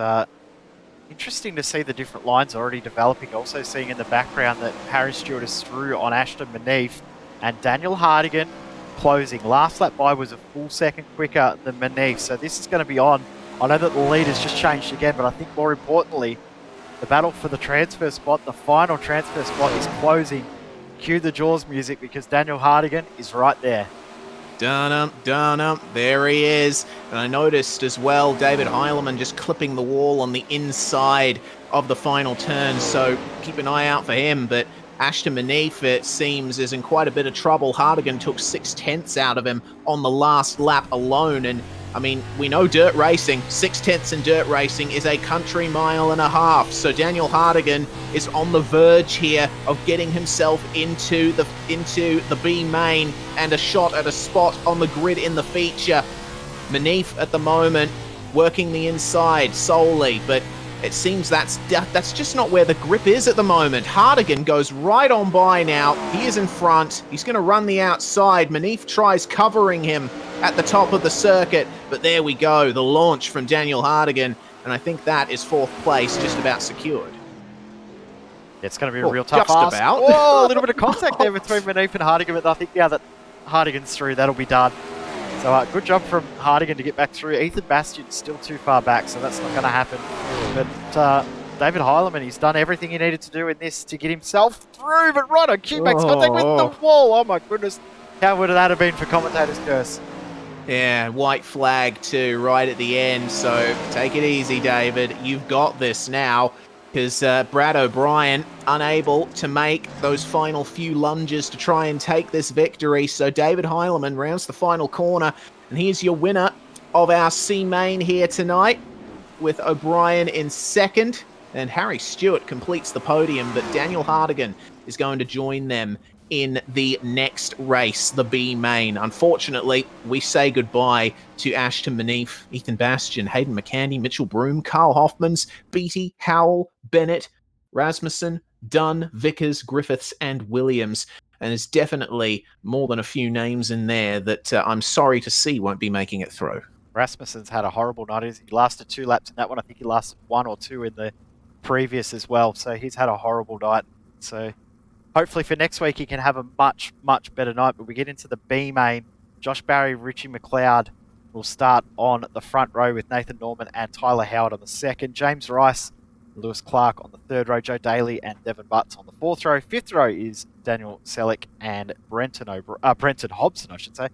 [SPEAKER 5] interesting to see the different lines already developing. Also seeing in the background that Harry Stewart is through on Ashton Manif, and Daniel Hardigan closing. Last lap by was a full second quicker than Manif, so this is going to be on. I know that the lead has just changed again, but I think more importantly, the battle for the transfer spot, the final transfer spot, is closing. Cue the Jaws music, because Daniel Hardigan is right there.
[SPEAKER 4] Dun-um, there he is. And I noticed as well David Heilemann just clipping the wall on the inside of the final turn, so keep an eye out for him. But Ashton Manif, it seems, is in quite a bit of trouble. Hardigan took 6/10 out of him on the last lap alone, and I mean, we know dirt racing, 6/10 in dirt racing is a country mile and a half. So Daniel Hardigan is on the verge here of getting himself into the B main and a shot at a spot on the grid in the feature. Manif at the moment working the inside solely, but it seems that's just not where the grip is at the moment. Hardigan goes right on by now. He is in front. He's going to run the outside. Manif tries covering him at the top of the circuit, but there we go. The launch from Daniel Hardigan, and I think that is fourth place, just about secured.
[SPEAKER 5] It's going to be a real tough ask.
[SPEAKER 4] About.
[SPEAKER 5] Oh, a little bit of contact there between Manif and Hardigan, but I think now that Hardigan's through, that'll be done. So good job from Hardigan to get back through. Ethan Bastian's still too far back, so that's not going to happen. But David Heilemann, he's done everything he needed to do in this to get himself through, but right on cue makes contact with the wall. Oh my goodness. How would that have been for commentator's curse?
[SPEAKER 4] Yeah, white flag too, right at the end. So take it easy, David. You've got this now, because Brad O'Brien unable to make those final few lunges to try and take this victory. So David Heilemann rounds the final corner, and here's your winner of our C main here tonight, with O'Brien in second, and Harry Stewart completes the podium, but Daniel Hardigan is going to join them in the next race, the B main. Unfortunately, we say goodbye to Ashton Manif, Ethan Bastian, Hayden McCandy, Mitchell Broom, Carl Hoffmans, Beatty, Howell, Bennett, Rasmussen, Dunn, Vickers, Griffiths, and Williams. And there's definitely more than a few names in there that I'm sorry to see won't be making it through.
[SPEAKER 5] Rasmussen's had a horrible night. He lasted 2 laps in that one. I think he lasted 1 or 2 in the previous as well. So he's had a horrible night. So hopefully for next week he can have a much, much better night. But we get into the B main. Josh Barry, Richie McLeod will start on the front row with Nathan Norman and Tyler Howard on the second. James Rice, Lewis Clark on the third row. Joe Daly and Devon Butts on the fourth row. Fifth row is Daniel Selleck and Brenton Hobson, I should say.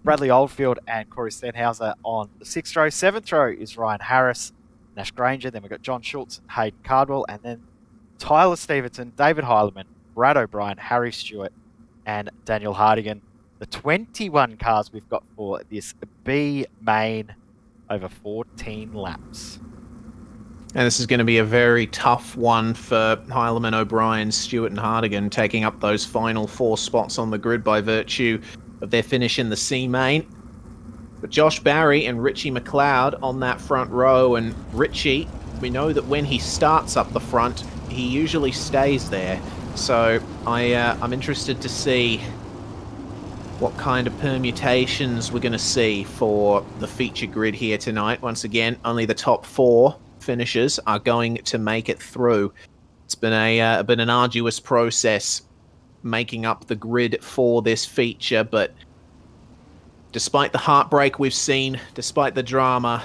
[SPEAKER 5] Bradley Oldfield and Corey Stenhauser on the sixth row. Seventh row is Ryan Harris, Nash Granger. Then we've got John Schultz and Hayden Cardwell. And then Tyler Stevenson, David Heileman, Brad O'Brien, Harry Stewart, and Daniel Hardigan. The 21 cars we've got for this B main over 14 laps.
[SPEAKER 4] And this is going to be a very tough one for Heileman, O'Brien, Stewart, and Hardigan, taking up those final 4 spots on the grid by virtue of their finish in the C main. But Josh Barry and Richie McLeod on that front row, and Richie, we know that when he starts up the front, he usually stays there. So I'm interested to see what kind of permutations we're going to see for the feature grid here tonight. Once again, only the top 4 finishers are going to make it through. It's been an arduous process making up the grid for this feature, but despite the heartbreak we've seen, despite the drama,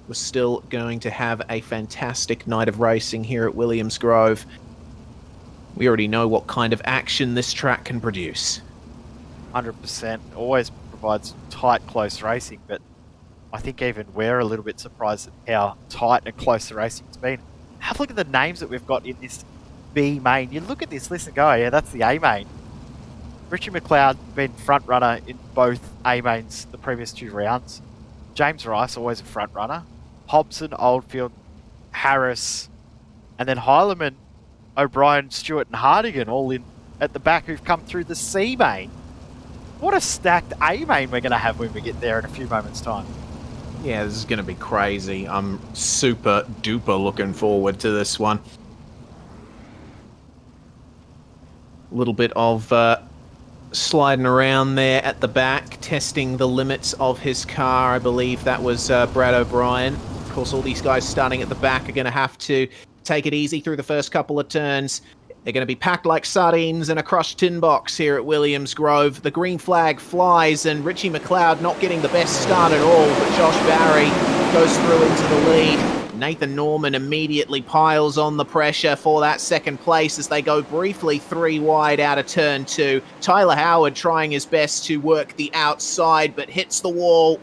[SPEAKER 4] we're still going to have a fantastic night of racing here at Williams Grove. We already know what kind of action this track can produce.
[SPEAKER 5] 100%. Always provides tight, close racing, but I think even we're a little bit surprised at how tight and close the racing's been. Have a look at the names that we've got in this B main. You look at this list and go, yeah, that's the A main. Richie McLeod been front runner in both A mains the previous 2 rounds. James Rice, always a front runner. Hobson, Oldfield, Harris, and then Heileman, O'Brien, Stewart, and Hardigan all in at the back who've come through the C main. What a stacked A main we're going to have when we get there in a few moments' time.
[SPEAKER 4] Yeah, this is going to be crazy. I'm super duper looking forward to this one. A little bit of sliding around there at the back, testing the limits of his car. I believe that was Brad O'Brien. Of course, all these guys starting at the back are going to have to take it easy through the first couple of turns. They're going to be packed like sardines in a crushed tin box here at Williams Grove. The green flag flies, and Richie McLeod not getting the best start at all, but Josh Barry goes through into the lead. Nathan Norman immediately piles on the pressure for that second place as they go briefly 3 wide out of turn 2. Tyler Howard trying his best to work the outside, but hits the wall.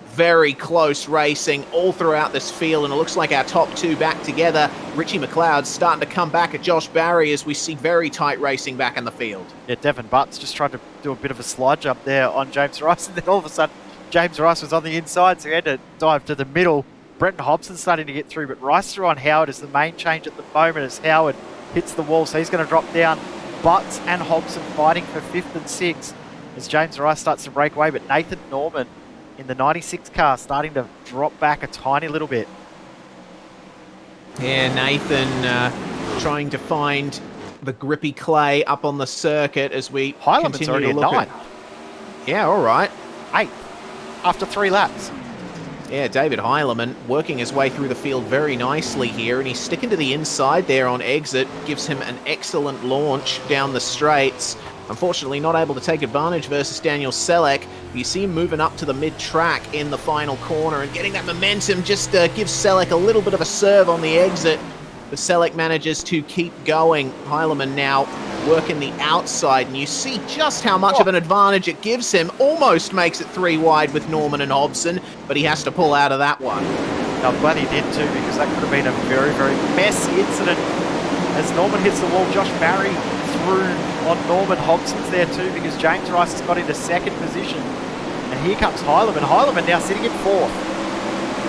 [SPEAKER 4] Very close racing all throughout this field, and it looks like our top 2 back together. Richie McLeod starting to come back at Josh Barry as we see very tight racing back in the field.
[SPEAKER 5] Yeah, Devon Butts just tried to do a bit of a slide jump there on James Rice, and then all of a sudden James Rice was on the inside, so he had to dive to the middle. Brenton Hobson starting to get through, but Rice through on Howard is the main change at the moment as Howard hits the wall, so he's going to drop down. Butts and Hobson fighting for 5th and 6th as James Rice starts to break away, but Nathan Norman in the 96 car starting to drop back a tiny little bit.
[SPEAKER 4] Yeah, Nathan trying to find the grippy clay up on the circuit as we
[SPEAKER 5] Heileman's
[SPEAKER 4] continue
[SPEAKER 5] already
[SPEAKER 4] to look
[SPEAKER 5] at 9.
[SPEAKER 4] Yeah, all right.
[SPEAKER 5] 8th after 3 laps.
[SPEAKER 4] Yeah, David Heileman working his way through the field very nicely here, and he's sticking to the inside there on exit, gives him an excellent launch down the straights. Unfortunately, not able to take advantage versus Daniel Selleck. You see him moving up to the mid-track in the final corner, and getting that momentum just gives Selleck a little bit of a serve on the exit. But Selleck manages to keep going. Heileman now working the outside, and you see just how much of an advantage it gives him. Almost makes it 3 wide with Norman and Hobson, but he has to pull out of that one.
[SPEAKER 5] I'm glad he did too, because that could have been a very, very messy incident. As Norman hits the wall, Josh Barry through on Norman. Hobson's there too, because James Rice has got into 2nd position. And here comes Heileman. Heileman now sitting in 4th.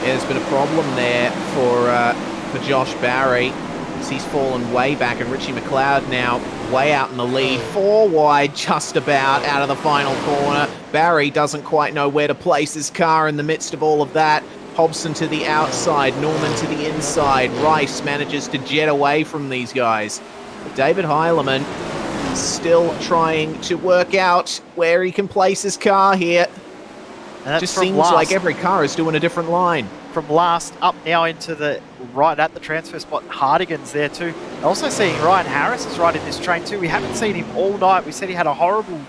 [SPEAKER 4] Yeah, there's been a problem there for Josh Barry as he's fallen way back, and Richie McLeod now way out in the lead, 4 wide, just about out of the final corner. Barry doesn't quite know where to place his car in the midst of all of that. Hobson to the outside, Norman to the inside. Rice manages to jet away from these guys. But David Heilemann still trying to work out where he can place his car here. Just seems like every car is doing a different line.
[SPEAKER 5] From last up now into the right at the transfer spot. Hardigan's there too. Also seeing Ryan Harris is right in this train too. We haven't seen him all night. We said he had a horrible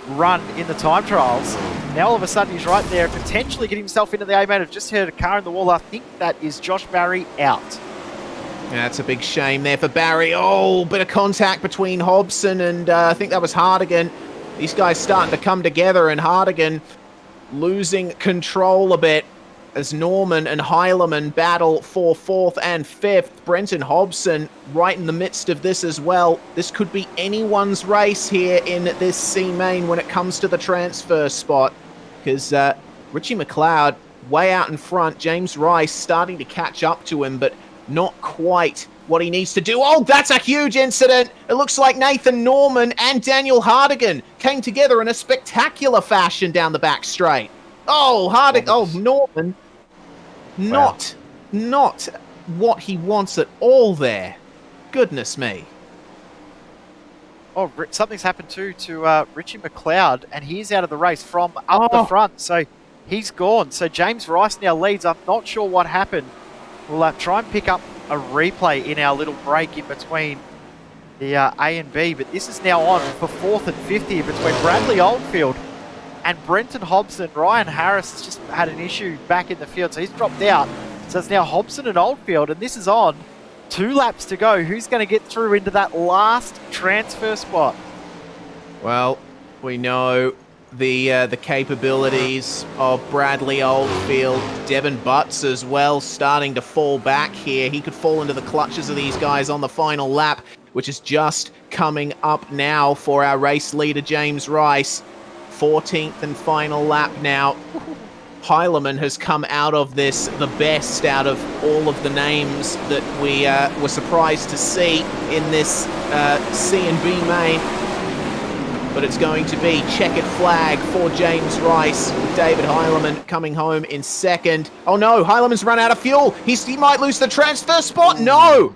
[SPEAKER 5] run in the time trials. Now all of a sudden he's right there, potentially getting himself into the A-main. I've just heard a car in the wall. I think that is Josh Barry out.
[SPEAKER 4] That's a big shame there for Barry. Oh, bit of contact between Hobson and I think that was Hardigan. These guys starting to come together, and Hardigan losing control a bit as Norman and Heilemann battle for 4th and 5th. Brenton Hobson right in the midst of this as well. This could be anyone's race here in this C-Main when it comes to the transfer spot, because Richie McLeod way out in front. James Rice starting to catch up to him, but not quite what he needs to do. Oh, that's a huge incident. It looks like Nathan Norman and Daniel Hardigan came together in a spectacular fashion down the back straight. Oh, Hardigan. Oh, Norman. Not what he wants at all there. Goodness me.
[SPEAKER 5] Oh, something's happened too to Richie McLeod, and he's out of the race from up the front. So he's gone. So James Rice now leads. I'm not sure what happened. We'll try and pick up a replay in our little break in between the A and B, but this is now on for 4th and 5th here between Bradley Oldfield and Brenton Hobson. Ryan Harris has just had an issue back in the field, so he's dropped out. So it's now Hobson and Oldfield, and this is on. 2 laps to go. Who's going to get through into that last transfer spot?
[SPEAKER 4] Well, we know the capabilities of Bradley Oldfield. Devin Butts as well starting to fall back here. He could fall into the clutches of these guys on the final lap, which is just coming up now for our race leader, James Rice. 14th and final lap now. Heilemann has come out of this the best out of all of the names that we were surprised to see in this C and B main. But it's going to be checkered flag for James Rice, with David Heilemann coming home in 2nd. Oh no, Heilemann's run out of fuel. He might lose the transfer spot. No!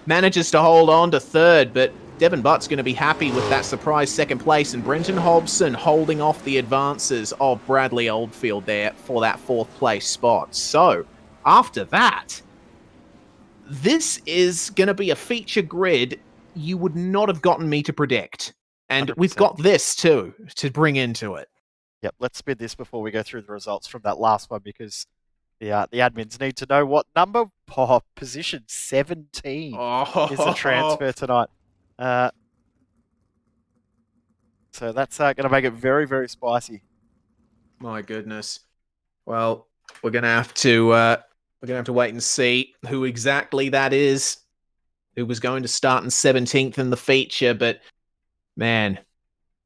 [SPEAKER 4] Manages to hold on to 3rd, but Devin Butt's going to be happy with that surprise 2nd place, and Brenton Hobson holding off the advances of Bradley Oldfield there for that 4th place spot. So, after that, this is going to be a feature grid you would not have gotten me to predict. And
[SPEAKER 5] 100%.
[SPEAKER 4] We've got this too to bring into it.
[SPEAKER 5] Yep, let's spin this before we go through the results from that last one, because the admins need to know what number. Position 17 is a transfer tonight. So that's going to make it very, very spicy.
[SPEAKER 4] My goodness. Well, we're going to have to wait and see who exactly that is, who was going to start in 17th in the feature, but man,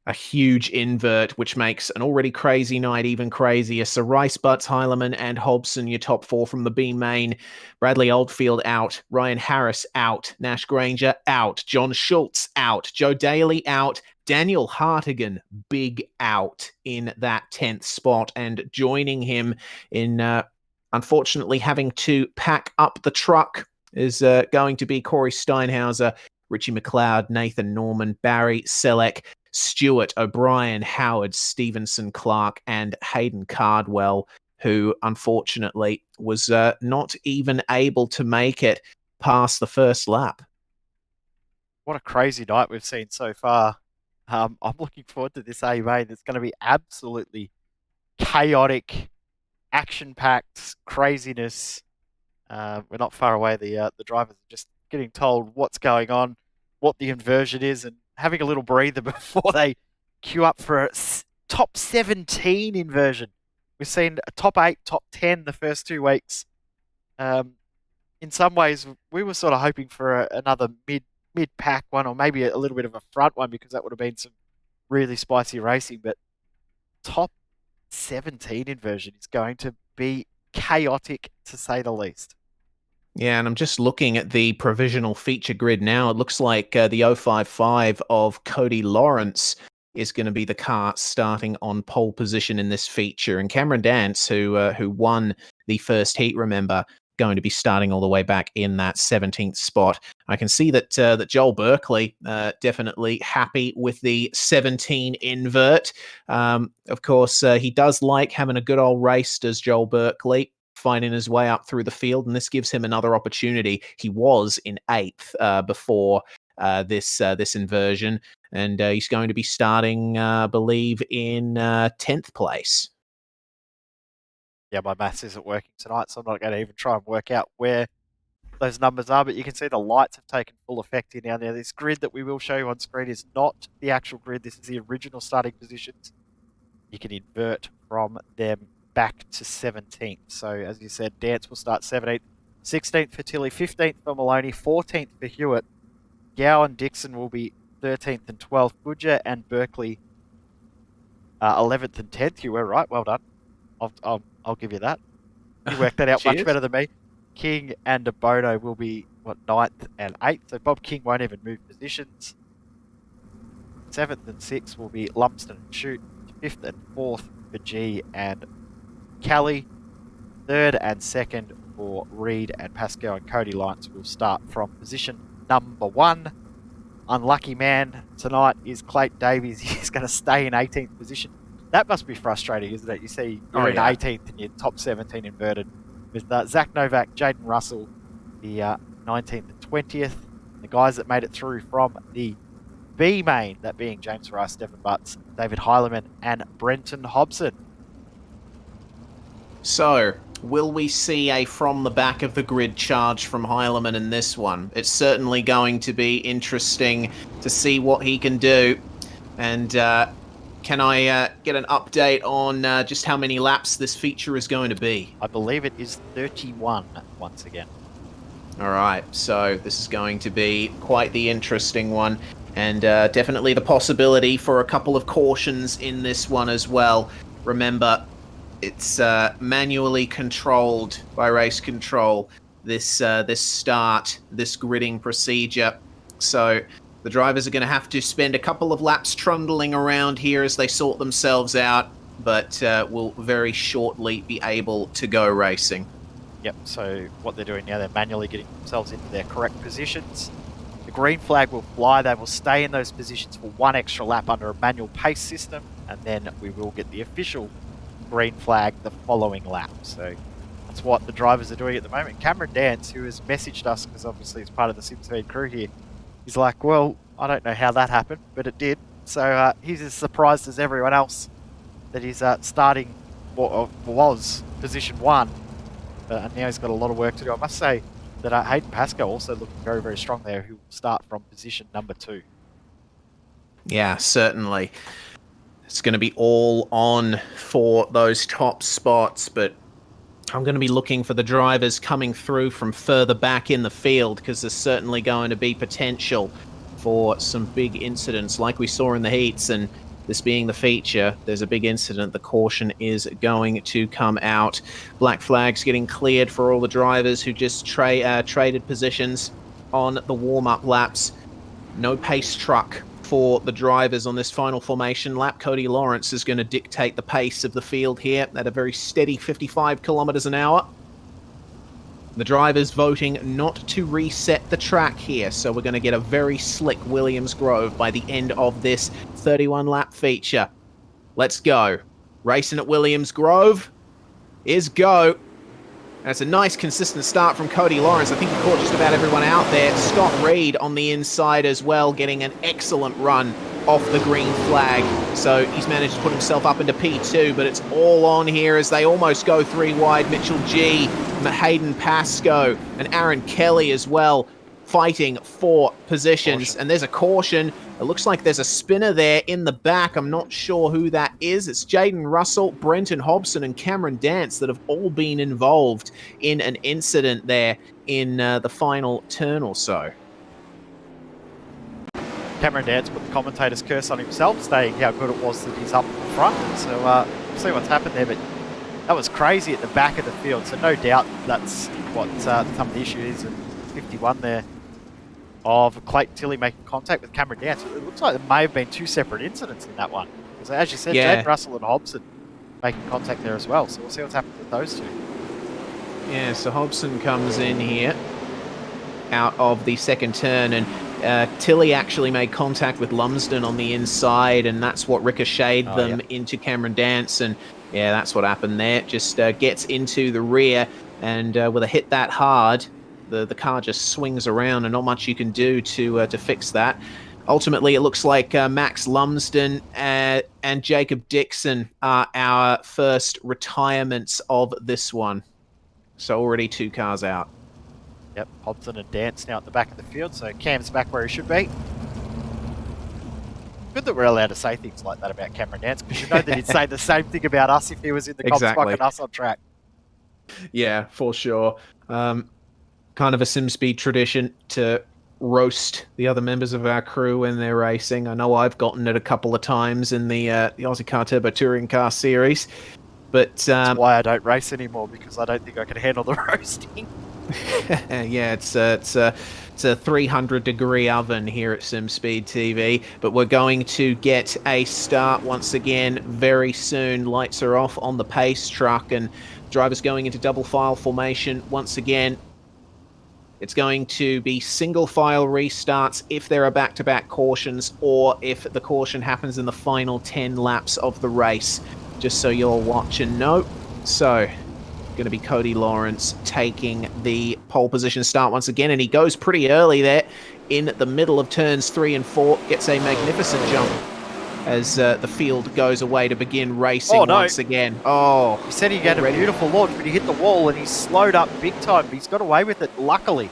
[SPEAKER 4] a huge invert, which makes an already crazy night even crazier. So Rice, Butts, Heilemann, and Hobson, your top 4 from the B main. Bradley Oldfield out. Ryan Harris out. Nash Granger out. John Schultz out. Joe Daly out. Daniel Hartigan, big out in that 10th spot. And joining him in, unfortunately, having to pack up the truck is going to be Corey Steinhauser, Richie McLeod, Nathan Norman, Barry Selleck, Stewart, O'Brien, Howard, Stevenson, Clark, and Hayden Cardwell, who unfortunately was not even able to make it past the first lap.
[SPEAKER 5] What a crazy night we've seen so far. I'm looking forward to this A-Main. It's going to be absolutely chaotic, action-packed craziness. We're not far away. The drivers are just getting told what's going on, what the inversion is, and having a little breather before they queue up for a top 17 inversion. We've seen a top 8, top 10 the first 2 weeks. In some ways, we were sort of hoping for another mid-pack one, or maybe a little bit of a front one, because that would have been some really spicy racing. But top 17 inversion is going to be chaotic, to say the least.
[SPEAKER 4] Yeah, and I'm just looking at the provisional feature grid now. It looks like the 055 of Cody Lawrence is going to be the car starting on pole position in this feature. And Cameron Dance, who won the first heat, remember, going to be starting all the way back in that 17th spot. I can see that that Joel Berkeley definitely happy with the 17 invert. Of course, he does like having a good old race, does Joel Berkeley, finding his way up through the field, and this gives him another opportunity. He was in 8th before this inversion, and he's going to be starting, I believe, in 10th place.
[SPEAKER 5] Yeah, my maths isn't working tonight, so I'm not going to even try and work out where those numbers are, but you can see the lights have taken full effect here now. Now, this grid that we will show you on screen is not the actual grid. This is the original starting positions. You can invert from them back to 17th. So, as you said, Dance will start 17th, 16th for Tilly, 15th for Maloney, 14th for Hewitt. Gow and Dixon will be 13th and 12th. Budger and Berkeley 11th and 10th. You were right. Well done. I'll give you that. You worked that out much better than me. King and Debono will be, 9th and 8th. So Bob King won't even move positions. 7th and 6th will be Lumsden and Shoot. 5th and 4th for G and Kelly. 3rd and 2nd for Reed and Pascal, and Cody Lyons will start from position number 1. Unlucky man tonight is Clayton Davies. He's going to stay in 18th position. That must be frustrating, isn't it? You see you're in 18th and you're top 17 inverted. With Zach Novak, Jaden Russell, the 19th and 20th. The guys that made it through from the B main, that being James Rice, Stephen Butts, David Heileman, and Brenton Hobson.
[SPEAKER 4] So, will we see a from the back of the grid charge from Heileman in this one? It's certainly going to be interesting to see what he can do. And can I get an update on just how many laps this feature is going to be?
[SPEAKER 5] I believe it is 31 once again.
[SPEAKER 4] All right, so this is going to be quite the interesting one, and definitely the possibility for a couple of cautions in this one as well. Remember, it's manually controlled by race control, this start, this gridding procedure. So the drivers are going to have to spend a couple of laps trundling around here as they sort themselves out, but will very shortly be able to go racing.
[SPEAKER 5] Yep, so what they're doing now, they're manually getting themselves into their correct positions. The green flag will fly. They will stay in those positions for one extra lap under a manual pace system, and then we will get the official green flag the following lap. So that's what the drivers are doing at the moment. Cameron Dance, who has messaged us, because obviously he's part of the SimSpeed crew here, he's like, well, I don't know how that happened, but it did. So he's as surprised as everyone else that he's starting, or was, position 1. And now he's got a lot of work to do. I must say that Hayden Pascoe also looking very, very strong there, who will start from position number 2.
[SPEAKER 4] Yeah, certainly. It's going to be all on for those top spots, but I'm going to be looking for the drivers coming through from further back in the field, because there's certainly going to be potential for some big incidents like we saw in the heats, and this being the feature, there's a big incident. The caution is going to come out. Black flags getting cleared for all the drivers who just traded positions on the warm-up laps. No pace truck for the drivers on this final formation lap. Cody Lawrence is going to dictate the pace of the field here at a very steady 55 kilometers an hour. The drivers voting not to reset the track here, so we're going to get a very slick Williams Grove by the end of this 31-lap feature. Let's go. Racing at Williams Grove is go. And it's a nice, consistent start from Cody Lawrence. I think he caught just about everyone out there. Scott Reed on the inside as well, getting an excellent run off the green flag. So he's managed to put himself up into P2, but it's all on here as they almost go 3 wide. Mitchell G, Hayden Pascoe, and Aaron Kelly as well, fighting for positions. And there's a caution. It looks like there's a spinner there in the back. I'm not sure who that is. It's Jaden Russell, Brenton Hobson, and Cameron Dance that have all been involved in an incident there in the final turn or so.
[SPEAKER 5] Cameron Dance put the commentator's curse on himself, saying how good it was that he's up in front. So we'll see what's happened there, but that was crazy at the back of the field. So no doubt that's what some of the issue is. And 51 there of Clayton Tilley making contact with Cameron Dance. It looks like there may have been 2 separate incidents in that one. Because as you said,
[SPEAKER 4] Yeah.
[SPEAKER 5] Jade Russell and Hobson making contact there as well. So we'll see what's happened with those two.
[SPEAKER 4] Yeah, so Hobson comes in here out of the second turn, and Tilley actually made contact with Lumsden on the inside, and that's what ricocheted them into Cameron Dance, and yeah, that's what happened there. Just gets into the rear, and with a hit that hard, the car just swings around, and not much you can do to fix that. Ultimately, it looks like Max Lumsden and Jacob Dixon are our first retirements of this one. So already 2 cars out.
[SPEAKER 5] Yep, Hobson and Dance now at the back of the field, so Cam's back where he should be. Good that we're allowed to say things like that about Cameron Dance, because you know that he'd say the same thing about us if he was in the comps fucking us on track.
[SPEAKER 4] Yeah, for sure. Kind of a SimSpeed tradition to roast the other members of our crew when they're racing. I know I've gotten it a couple of times in the Aussie Car Turbo Touring Car Series. But
[SPEAKER 5] that's why I don't race anymore, because I don't think I can handle the roasting.
[SPEAKER 4] Yeah, it's a 300-degree oven here at SimSpeed TV, but we're going to get a start once again very soon. Lights are off on the pace truck, and drivers going into double file formation once again. It's going to be single file restarts if there are back-to-back cautions, or if the caution happens in the final 10 laps of the race. Just so you'll watch and know. So, going to be Cody Lawrence taking the pole position start once again, and he goes pretty early there in the middle of turns 3 and 4, gets a magnificent jump as the field goes away to begin racing once again. Oh,
[SPEAKER 5] he said he had a beautiful launch, but he hit the wall and he slowed up big time, but he's got away with it, luckily.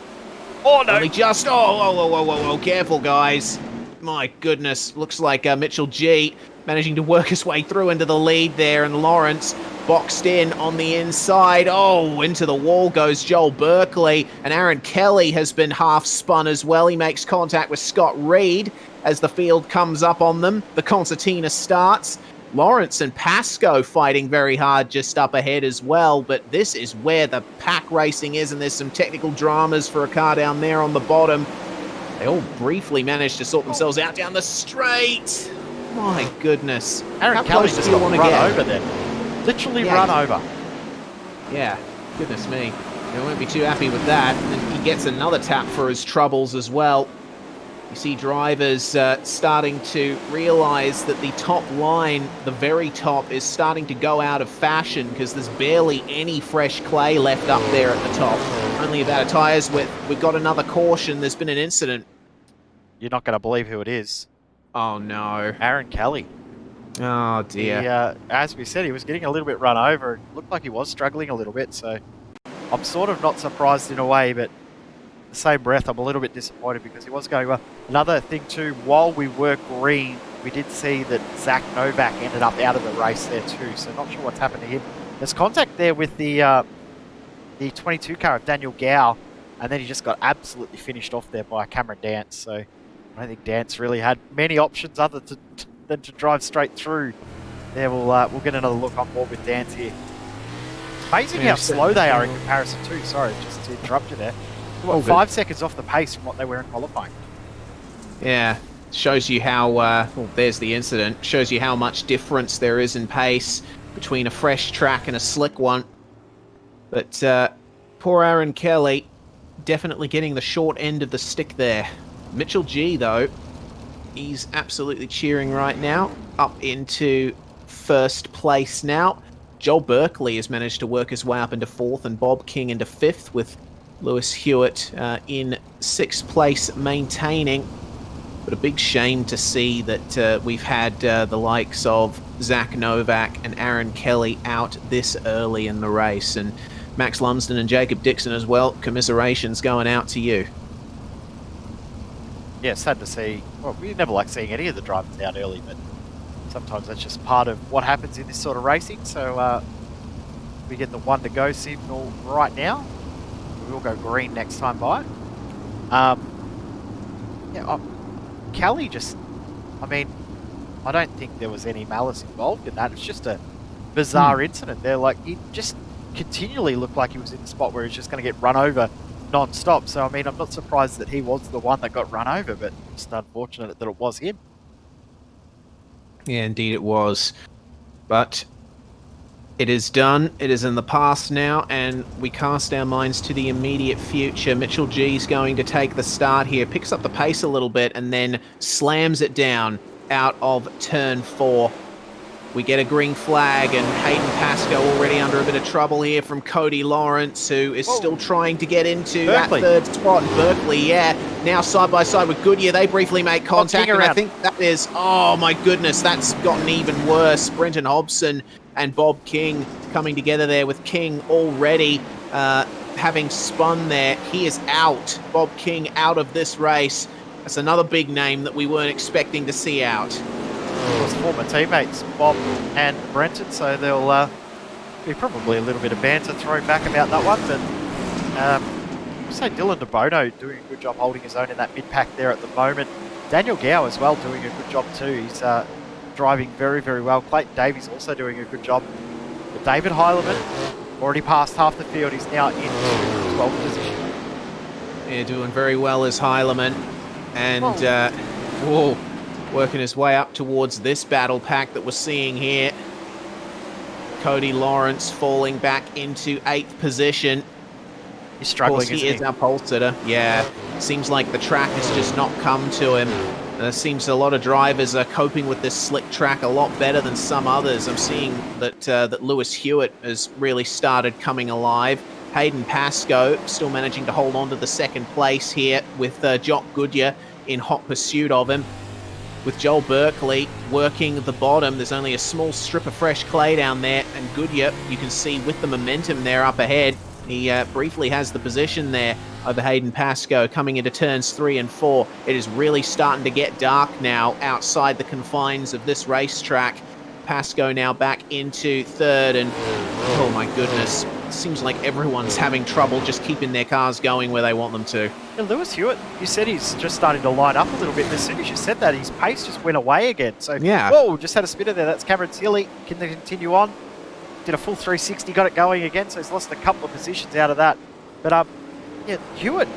[SPEAKER 5] Oh no!
[SPEAKER 4] Only just, whoa, careful guys. My goodness, looks like Mitchell G managing to work his way through into the lead there, and Lawrence boxed in on the inside. Oh, into the wall goes Joel Berkeley, and Aaron Kelly has been half spun as well. He makes contact with Scott Reed as the field comes up on them. The concertina starts. Lawrence and Pascoe fighting very hard just up ahead as well, but this is where the pack racing is, and there's some technical dramas for a car down there on the bottom. They all briefly managed to sort themselves out down the straight. My goodness.
[SPEAKER 5] Aaron Kelly just got run over there. Literally run over. Yeah,
[SPEAKER 4] goodness me. They won't be too happy with that. And then he gets another tap for his troubles as well. You see drivers starting to realise that the top line, the very top, is starting to go out of fashion because there's barely any fresh clay left up there at the top. Only about a tyre's width. We've got another caution. There's been an incident.
[SPEAKER 5] You're not going to believe who it is.
[SPEAKER 4] Oh, no.
[SPEAKER 5] Aaron Kelly.
[SPEAKER 4] Oh, dear.
[SPEAKER 5] He, as we said, he was getting a little bit run over. It looked like he was struggling a little bit, so I'm sort of not surprised in a way, but in the same breath, I'm a little bit disappointed because he was going well. Another thing, too, while we were green, we did see that Zach Novak ended up out of the race there, too, so not sure what's happened to him. There's contact there with the 22 car of Daniel Gow, and then he just got absolutely finished off there by Cameron Dance, so I don't think Dance really had many options other than to drive straight through. There, we'll get another look on board with Dance here. Amazing how slow they are in comparison too. Sorry, just to interrupt you there. What, 5 seconds off the pace from what they were in qualifying.
[SPEAKER 4] Yeah, shows you how, well, there's the incident. Shows you how much difference there is in pace between a fresh track and a slick one. But poor Aaron Kelly definitely getting the short end of the stick there. Mitchell G, though, he's absolutely cheering right now. Up into first place now. Joel Berkeley has managed to work his way up into 4th, and Bob King into 5th, with Lewis Hewitt in 6th place maintaining. But a big shame to see that we've had the likes of Zach Novak and Aaron Kelly out this early in the race. And Max Lumsden and Jacob Dixon as well. Commiserations going out to you.
[SPEAKER 5] Yeah, sad to see. Well, we never like seeing any of the drivers out early, but sometimes that's just part of what happens in this sort of racing. So we get the 1 to go signal right now. We will go green next time by. Kelly just, I mean, I don't think there was any malice involved in that. It's just a bizarre incident there. Like, he just continually looked like he was in the spot where he's just going to get run over non-stop. So, I mean, I'm not surprised that he was the one that got run over, but just unfortunate that it was him.
[SPEAKER 4] Yeah, indeed it was. But it is done. It is in the past now, and we cast our minds to the immediate future. Mitchell G's going to take the start here, picks up the pace a little bit, and then slams it down out of turn 4. We get a green flag, and Hayden Pascoe already under a bit of trouble here from Cody Lawrence, who is still trying to get into
[SPEAKER 5] BERKLEY.
[SPEAKER 4] that third spot. And BERKLEY, yeah, now side by side with Goodyear. They briefly make contact, and I think that is, oh my goodness, that's gotten even worse. Brenton Hobson and Bob King coming together there, with King already having spun there. He is out. Bob King out of this race. That's another big name that we weren't expecting to see out.
[SPEAKER 5] His former teammates, Bob and Brenton, so there'll be probably a little bit of banter thrown back about that one, but I'd say Dylan DeBono doing a good job holding his own in that mid-pack there at the moment. Daniel Gow as well doing a good job too. He's driving very, very well. Clayton Davies also doing a good job. But David Heileman already passed half the field. He's now in 12th position.
[SPEAKER 4] Yeah, doing very well as Heileman. And, whoa, working his way up towards this battle pack that we're seeing here. Cody Lawrence falling back into 8th position.
[SPEAKER 5] He's struggling,
[SPEAKER 4] of course, he is our pole sitter. Yeah, seems like the track has just not come to him. Seems a lot of drivers are coping with this slick track a lot better than some others. I'm seeing that that Lewis Hewitt has really started coming alive. Hayden Pascoe still managing to hold on to the 2nd place here, with Jock Goodyear in hot pursuit of him. With Joel BERKLEY working the bottom, there's only a small strip of fresh clay down there, and Goodyear, you can see with the momentum there up ahead, he briefly has the position there over Hayden Pascoe coming into turns 3 and 4. It is really starting to get dark now outside the confines of this racetrack. Pascoe now back into 3rd, and oh my goodness, seems like everyone's having trouble just keeping their cars going where they want them to.
[SPEAKER 5] Yeah, Lewis Hewitt, you said he's just starting to line up a little bit, but as soon as you said that, his pace just went away again. So,
[SPEAKER 4] yeah.
[SPEAKER 5] Whoa, just had a spinner there. That's Cameron Tilley. Can they continue on? Did a full 360, got it going again, so he's lost a couple of positions out of that. But, yeah, Hewitt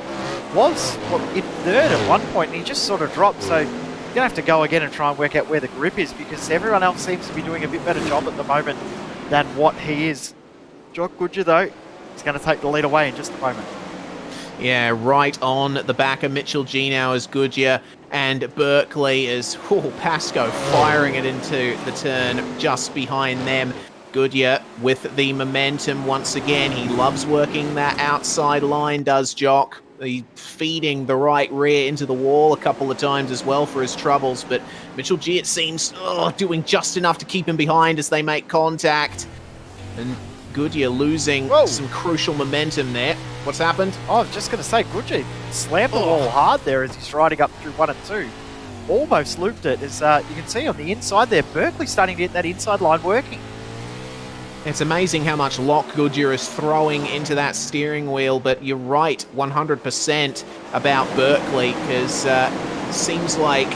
[SPEAKER 5] was in 3rd at one point, and he just sort of dropped. So, you're going to have to go again and try and work out where the grip is, because everyone else seems to be doing a bit better job at the moment than what he is. Jock Goodyear, though, is going to take the lead away in just a moment.
[SPEAKER 4] Yeah, right on the back of Mitchell G now as Goodyear, and BERKLEY is Pascoe firing it into the turn just behind them. Goodyear with the momentum once again. He loves working that outside line, does Jock. He's feeding the right rear into the wall a couple of times as well for his troubles, but Mitchell G, it seems, doing just enough to keep him behind as they make contact. And Goodyear losing some crucial momentum there. What's happened?
[SPEAKER 5] Oh, I was just going to say, Goodyear slammed the wall hard there as he's riding up through 1 and 2. Almost looped it. As you can see on the inside there, BERKLEY starting to get that inside line working.
[SPEAKER 4] It's amazing how much lock Goodyear is throwing into that steering wheel, but you're right 100% about BERKLEY, because seems like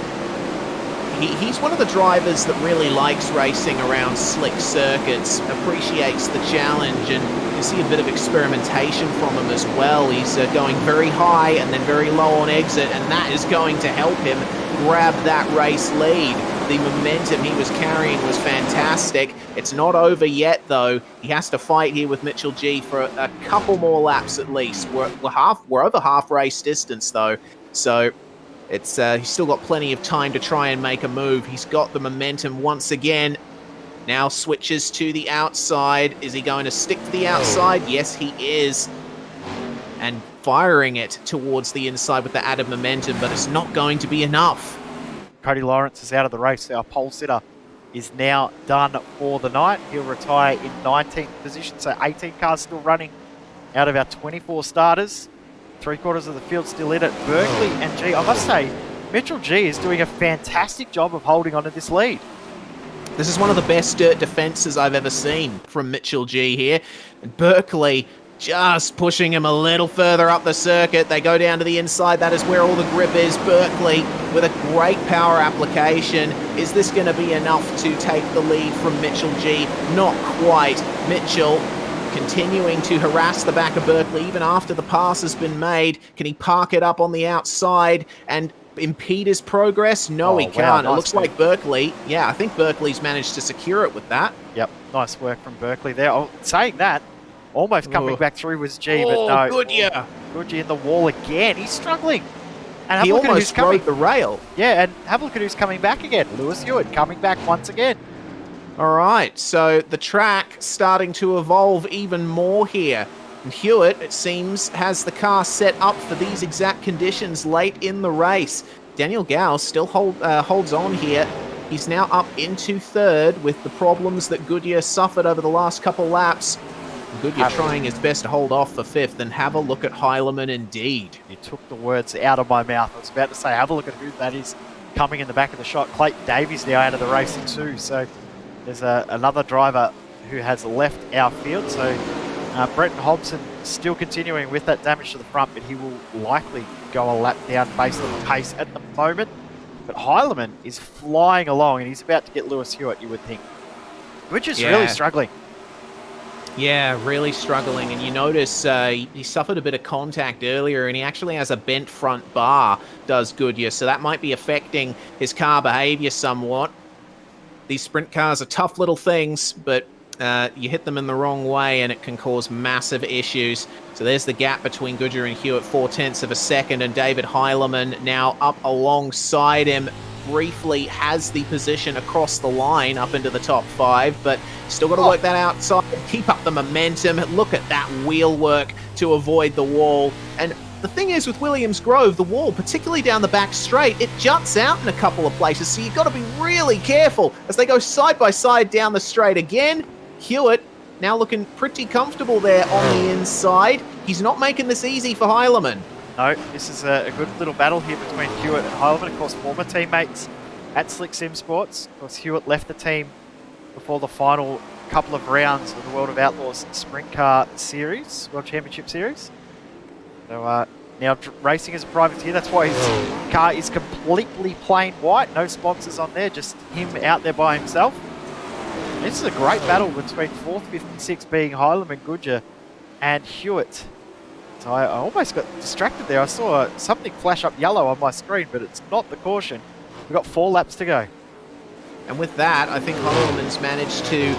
[SPEAKER 4] he's one of the drivers that really likes racing around slick circuits, appreciates the challenge, and you see a bit of experimentation from him as well. He's going very high and then very low on exit, and that is going to help him grab that race lead. The momentum he was carrying was fantastic. It's not over yet, though. He has to fight here with Mitchell G for a couple more laps at least. We're over half race distance, though, so it's he's still got plenty of time to try and make a move. He's got the momentum once again. Now switches to the outside. Is he going to stick to the outside? Yes, he is. And firing it towards the inside with the added momentum, but it's not going to be enough.
[SPEAKER 5] Cody Lawrence is out of the race. Our pole sitter is now done for the night. He'll retire in 19th position, so 18 cars still running out of our 24 starters. 3/4 of the field still in it. BERKLEY and G. I must say, Mitchell G is doing a fantastic job of holding on to this lead.
[SPEAKER 4] This is one of the best dirt defenses I've ever seen from Mitchell G here. And BERKLEY just pushing him a little further up the circuit. They go down to the inside. That is where all the grip is. BERKLEY with a great power application. Is this going to be enough to take the lead from Mitchell G? Not quite. Mitchell continuing to harass the back of Berkeley even after the pass has been made. Can he park it up on the outside and impede his progress? No, he
[SPEAKER 5] Wow,
[SPEAKER 4] can't.
[SPEAKER 5] nice
[SPEAKER 4] It looks
[SPEAKER 5] move.
[SPEAKER 4] like Berkeley, yeah, I think Berkeley's managed to secure it with that.
[SPEAKER 5] Yep, nice work from Berkeley there. Oh, saying that, almost coming
[SPEAKER 4] Oh.
[SPEAKER 5] back through was G, but
[SPEAKER 4] Oh,
[SPEAKER 5] no.
[SPEAKER 4] Goodyear.
[SPEAKER 5] Goodyear in the wall again. He's struggling. And have
[SPEAKER 4] He
[SPEAKER 5] a look at who's
[SPEAKER 4] almost
[SPEAKER 5] coming.
[SPEAKER 4] rode the rail.
[SPEAKER 5] Yeah, and have a look at who's coming back again. Lewis Hewitt coming back once again.
[SPEAKER 4] All right, so the track starting to evolve even more here. And Hewitt, it seems, has the car set up for these exact conditions late in the race. Daniel Gow still holds on here. He's now up into third with the problems that Goodyear suffered over the last couple laps. Goodyear trying his best to hold off for fifth, and have a look at Heilemann indeed.
[SPEAKER 5] You took the words out of my mouth. I was about to say, have a look at who that is coming in the back of the shot. Clayton Davies now out of the racing too. So there's another driver who has left our field. So Brenton Hobson still continuing with that damage to the front, but he will likely go a lap down based on the pace at the moment. But Heilemann is flying along, and he's about to get Lewis Hewitt, you would think, which is really struggling.
[SPEAKER 4] Yeah, really struggling. And you notice he suffered a bit of contact earlier, and he actually has a bent front bar, does Goodyear. So that might be affecting his car behavior somewhat. These sprint cars are tough little things, but you hit them in the wrong way and it can cause massive issues. So there's the gap between Goodyear and Hewitt, 0.4 of a second, and David Heilemann now up alongside him. Briefly has the position across the line up into the top 5, but still got to work that outside, keep up the momentum. Look at that wheel work to avoid the wall. And the thing is with Williams Grove, the wall, particularly down the back straight, it juts out in a couple of places, so you've got to be really careful as they go side by side down the straight again. Hewitt now looking pretty comfortable there on the inside. He's not making this easy for Heilemann.
[SPEAKER 5] No, this is a good little battle here between Hewitt and Heilemann, of course, former teammates at Slick Sim Sports. Of course, Hewitt left the team before the final couple of rounds of the World of Outlaws Sprint Car Series, World Championship Series. So now racing as a privateer, that's why his car is completely plain white, no sponsors on there, just him out there by himself. This is a great battle between 4th, 5th and 6th being Heilemann, Goodyear and Hewitt. So I almost got distracted there. I saw something flash up yellow on my screen, but it's not the caution. We've got 4 laps to go.
[SPEAKER 4] And with that, I think Heilemann's managed to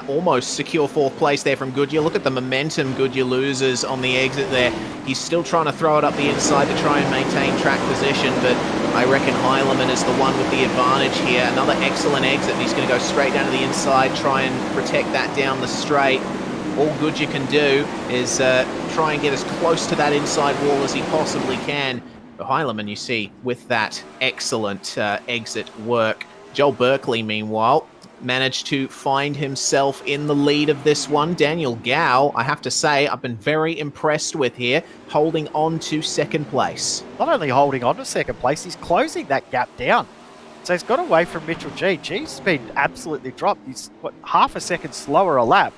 [SPEAKER 4] almost secure 4th place there from Goodyear. Look at the momentum Goodyear loses on the exit there. He's still trying to throw it up the inside to try and maintain track position, but I reckon Heilemann is the one with the advantage here. Another excellent exit, and he's going to go straight down to the inside, try and protect that down the straight. All Goodyear can do is try and get as close to that inside wall as he possibly can. But Heilemann, you see, with that excellent exit work. Joel Berkeley, meanwhile, managed to find himself in the lead of this one. Daniel Gow, I have to say, I've been very impressed with here, holding on to 2nd place.
[SPEAKER 5] Not only holding on to 2nd place, he's closing that gap down. So he's got away from Mitchell G. G's speed absolutely dropped. He's, half a second slower a lap.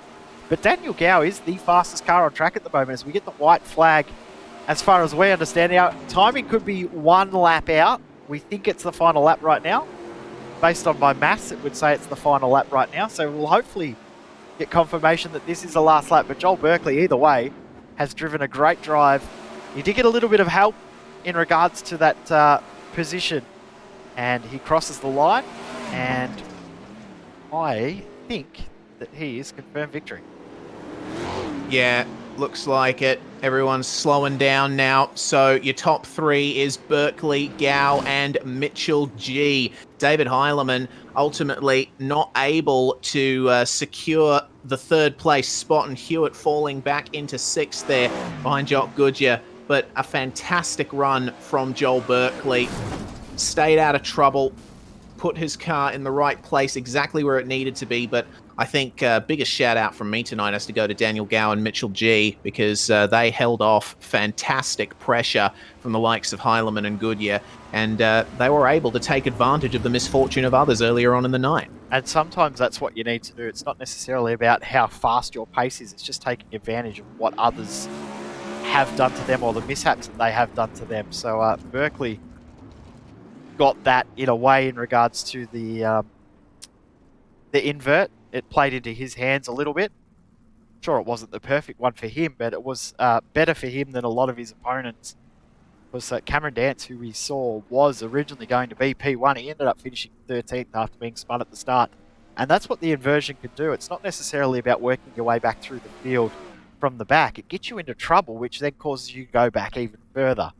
[SPEAKER 5] But Daniel Gow is the fastest car on track at the moment as we get the white flag. As far as we understand, our timing could be 1 lap out. We think it's the final lap right now. Based on my maths, it would say it's the final lap right now. So we'll hopefully get confirmation that this is the last lap. But Joel Berkeley, either way, has driven a great drive. He did get a little bit of help in regards to that position. And he crosses the line. And I think that he is confirmed victory.
[SPEAKER 4] Yeah, looks like it. Everyone's slowing down now. So your top 3 is Berkeley, Gow, and Mitchell G. David Heilemann ultimately not able to secure the 3rd place spot, and Hewitt falling back into 6th there behind Jock Goodyear. But a fantastic run from Joel Berkeley. Stayed out of trouble, put his car in the right place, exactly where it needed to be. But I think biggest shout out from me tonight has to go to Daniel Gow and Mitchell G, because they held off fantastic pressure from the likes of Heilemann and Goodyear, and they were able to take advantage of the misfortune of others earlier on in the night.
[SPEAKER 5] And sometimes that's what you need to do. It's not necessarily about how fast your pace is. It's just taking advantage of what others have done to them or the mishaps that they have done to them. So Berkeley got that in a way in regards to the invert. It played into his hands a little bit. sure it wasn't the perfect one for him, but it was better for him than a lot of his opponents. Was that Cameron Dance, who we saw was originally going to be P1, he ended up finishing 13th after being spun at the start. And that's what the inversion can do. It's not necessarily about working your way back through the field from the back. It gets you into trouble, which then causes you to go back even further.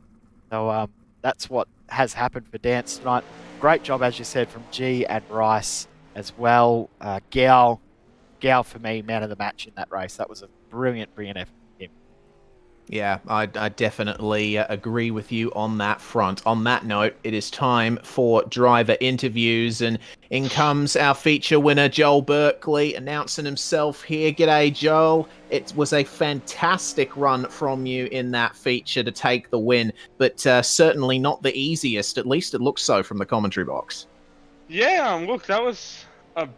[SPEAKER 5] So that's what has happened for Dance tonight. Great job, as you said, from G and Rice as well. Gao for me, man of the match in that race. That was a brilliant effort from him.
[SPEAKER 4] Yeah, I definitely agree with you on that front. On that note, it is time for driver interviews, and in comes our feature winner, Joel Berkeley, announcing himself here. G'day, Joel. It was a fantastic run from you in that feature to take the win, but certainly not the easiest. At least it looks so from the commentary box.
[SPEAKER 6] Yeah, look, that was I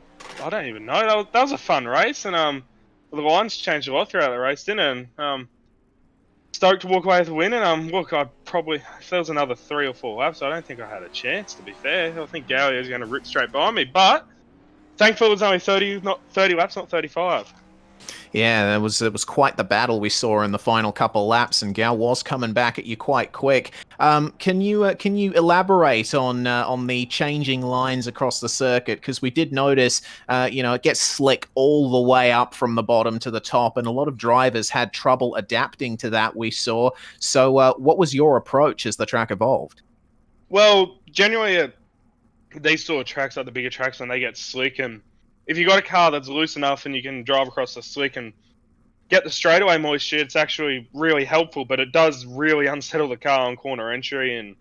[SPEAKER 6] don't even know. That was a fun race, and the lines changed a lot throughout the race, didn't it? And, stoked to walk away with a win, and look, if there was another 3 or 4 laps, I don't think I had a chance, to be fair. I think Galley is going to rip straight by me, but thankfully it was only 30 laps, not 35.
[SPEAKER 4] Yeah, it was quite the battle we saw in the final couple laps, and Gal was coming back at you quite quick. Can you elaborate on the changing lines across the circuit? Because we did notice, it gets slick all the way up from the bottom to the top, and a lot of drivers had trouble adapting to that. We saw. So, what was your approach as the track evolved?
[SPEAKER 6] Well, generally, these sort of tracks, like the bigger tracks, when they get slick, and if you got a car that's loose enough and you can drive across the slick and get the straightaway moisture, it's actually really helpful, but it does really unsettle the car on corner entry and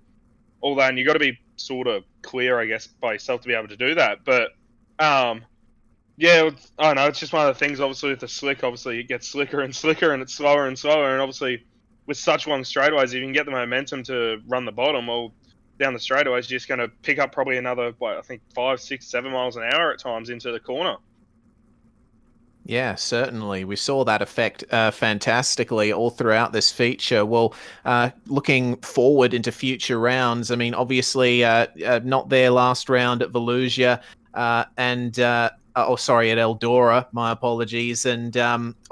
[SPEAKER 6] all that, and you got to be sort of clear, I guess, by yourself to be able to do that. But yeah, I don't know, it's just one of the things. Obviously, with the slick, obviously it gets slicker and slicker, and it's slower and slower, and obviously with such long straightaways, if you can get the momentum to run the bottom or down the straightaways, you're just going to pick up probably another, I think 5, 6, 7 miles an hour at times into the corner.
[SPEAKER 4] Yeah, certainly. We saw that effect fantastically all throughout this feature. Well, looking forward into future rounds, I mean, obviously not their last round at Volusia and at Eldora, my apologies. And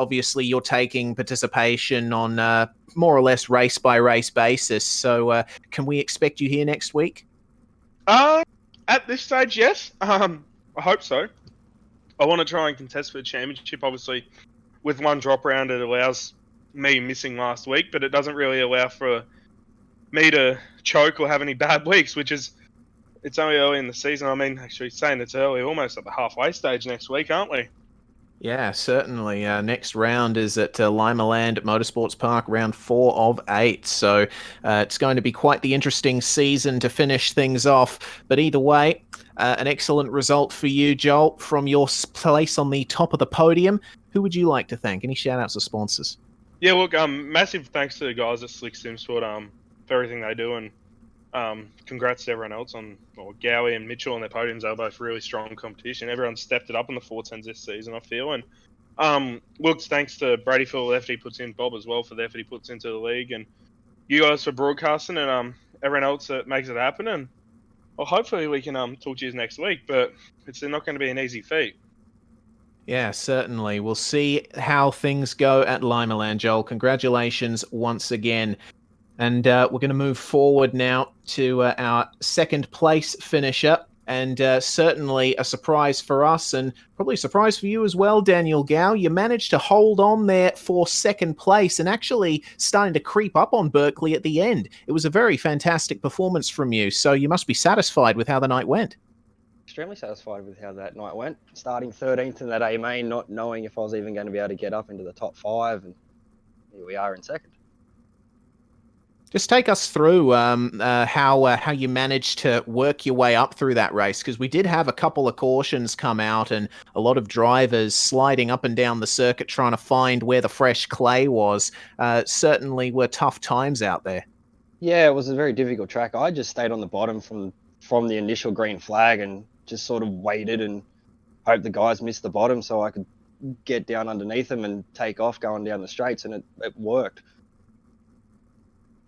[SPEAKER 4] obviously you're taking participation on more or less race-by-race basis. So can we expect you here next week?
[SPEAKER 6] At this stage, yes. I hope so. I want to try and contest for the championship. Obviously, with one drop round, it allows me missing last week, but it doesn't really allow for me to choke or have any bad weeks, it's only early in the season. I mean, actually saying it's early, almost at the halfway stage next week, aren't we?
[SPEAKER 4] Yeah, certainly. Next round is at Limaland Motorsports Park, round 4 of 8. So it's going to be quite the interesting season to finish things off. But either way, an excellent result for you, Joel, from your place on the top of the podium. Who would you like to thank? Any shout-outs or sponsors?
[SPEAKER 6] Yeah, look, massive thanks to the guys at Slick Simsport for everything they do, and congrats to everyone else Gowie and Mitchell on their podiums. They were both really strong competition. Everyone stepped it up in the 410s this season, I feel. And look, thanks to Brady for the effort he puts in, Bob as well for the effort he puts into the league, and you guys for broadcasting, and everyone else that makes it happen. And well, hopefully we can talk to you next week, but it's not going to be an easy feat.
[SPEAKER 4] Yeah, certainly. We'll see how things go at Limaland, Joel. Congratulations once again. And we're going to move forward now to our second place finisher, and certainly a surprise for us, and probably a surprise for you as well, Daniel Gow. You managed to hold on there for second place and actually starting to creep up on Berkeley at the end. It was a very fantastic performance from you, so you must be satisfied with how the night went.
[SPEAKER 7] Extremely satisfied with how that night went. Starting 13th in that A main, not knowing if I was even going to be able to get up into the top 5, and here we are in second.
[SPEAKER 4] Just take us through how you managed to work your way up through that race, because we did have a couple of cautions come out and a lot of drivers sliding up and down the circuit trying to find where the fresh clay was. Certainly were tough times out there.
[SPEAKER 7] Yeah, it was a very difficult track. I just stayed on the bottom from the initial green flag and just sort of waited and hoped the guys missed the bottom so I could get down underneath them and take off going down the straights, and it worked.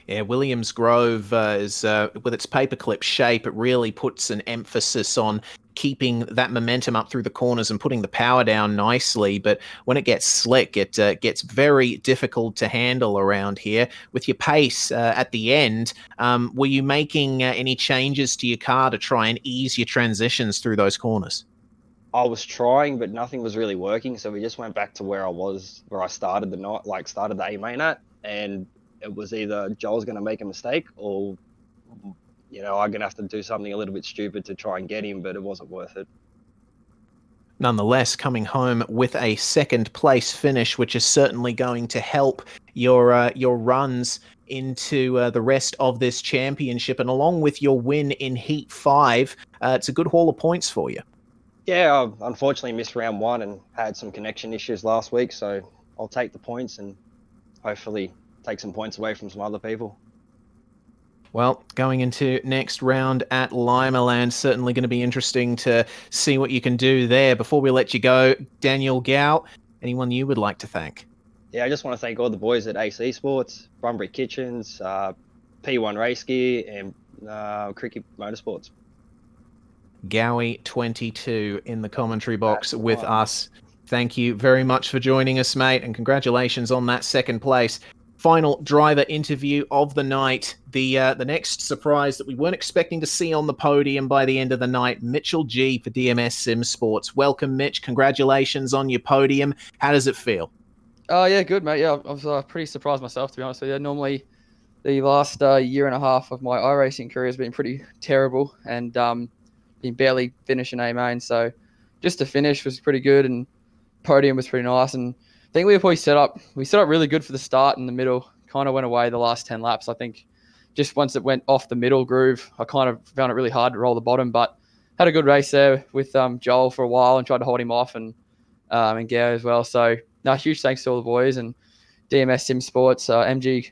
[SPEAKER 4] Yeah, Williams Grove is with its paperclip shape, it really puts an emphasis on keeping that momentum up through the corners and putting the power down nicely. But when it gets slick, it gets very difficult to handle around here. With your pace at the end, were you making any changes to your car to try and ease your transitions through those corners?
[SPEAKER 7] I was trying, but nothing was really working. So we just went back to where I started the night, like started the A main at, and it was either Joel's going to make a mistake or, I'm going to have to do something a little bit stupid to try and get him, but it wasn't worth it.
[SPEAKER 4] Nonetheless, coming home with a second place finish, which is certainly going to help your runs into the rest of this championship, and along with your win in Heat 5, it's a good haul of points for you.
[SPEAKER 7] Yeah, I unfortunately missed round 1 and had some connection issues last week, so I'll take the points and hopefully take some points away from some other people.
[SPEAKER 4] Well, going into next round at Limaland, certainly going to be interesting to see what you can do there. Before we let you go, Daniel Gow, anyone you would like to thank?
[SPEAKER 7] Yeah, I just want to thank all the boys at AC Sports, Bunbury Kitchens, P1 Race Gear, and Cricket Motorsports.
[SPEAKER 4] Gowie22 in the commentary box with us. Thank you very much for joining us, mate, and congratulations on that second place. Final driver interview of the night. The next surprise that we weren't expecting to see on the podium by the end of the night, Mitchell G for DMS Sim Sports. Welcome, Mitch. Congratulations on your podium. How does it feel?
[SPEAKER 8] Oh, yeah, good, mate. Yeah, I was pretty surprised myself, to be honest with you. Normally, the last year and a half of my iRacing career has been pretty terrible and been barely finishing A main. So just to finish was pretty good, and podium was pretty nice. And I think we set up really good for the start and the middle. Kind of went away the last 10 laps. I think just once it went off the middle groove, I kind of found it really hard to roll the bottom, but had a good race there with Joel for a while and tried to hold him off, and Gao as well. So no, huge thanks to all the boys and DMS Sim Sports, MG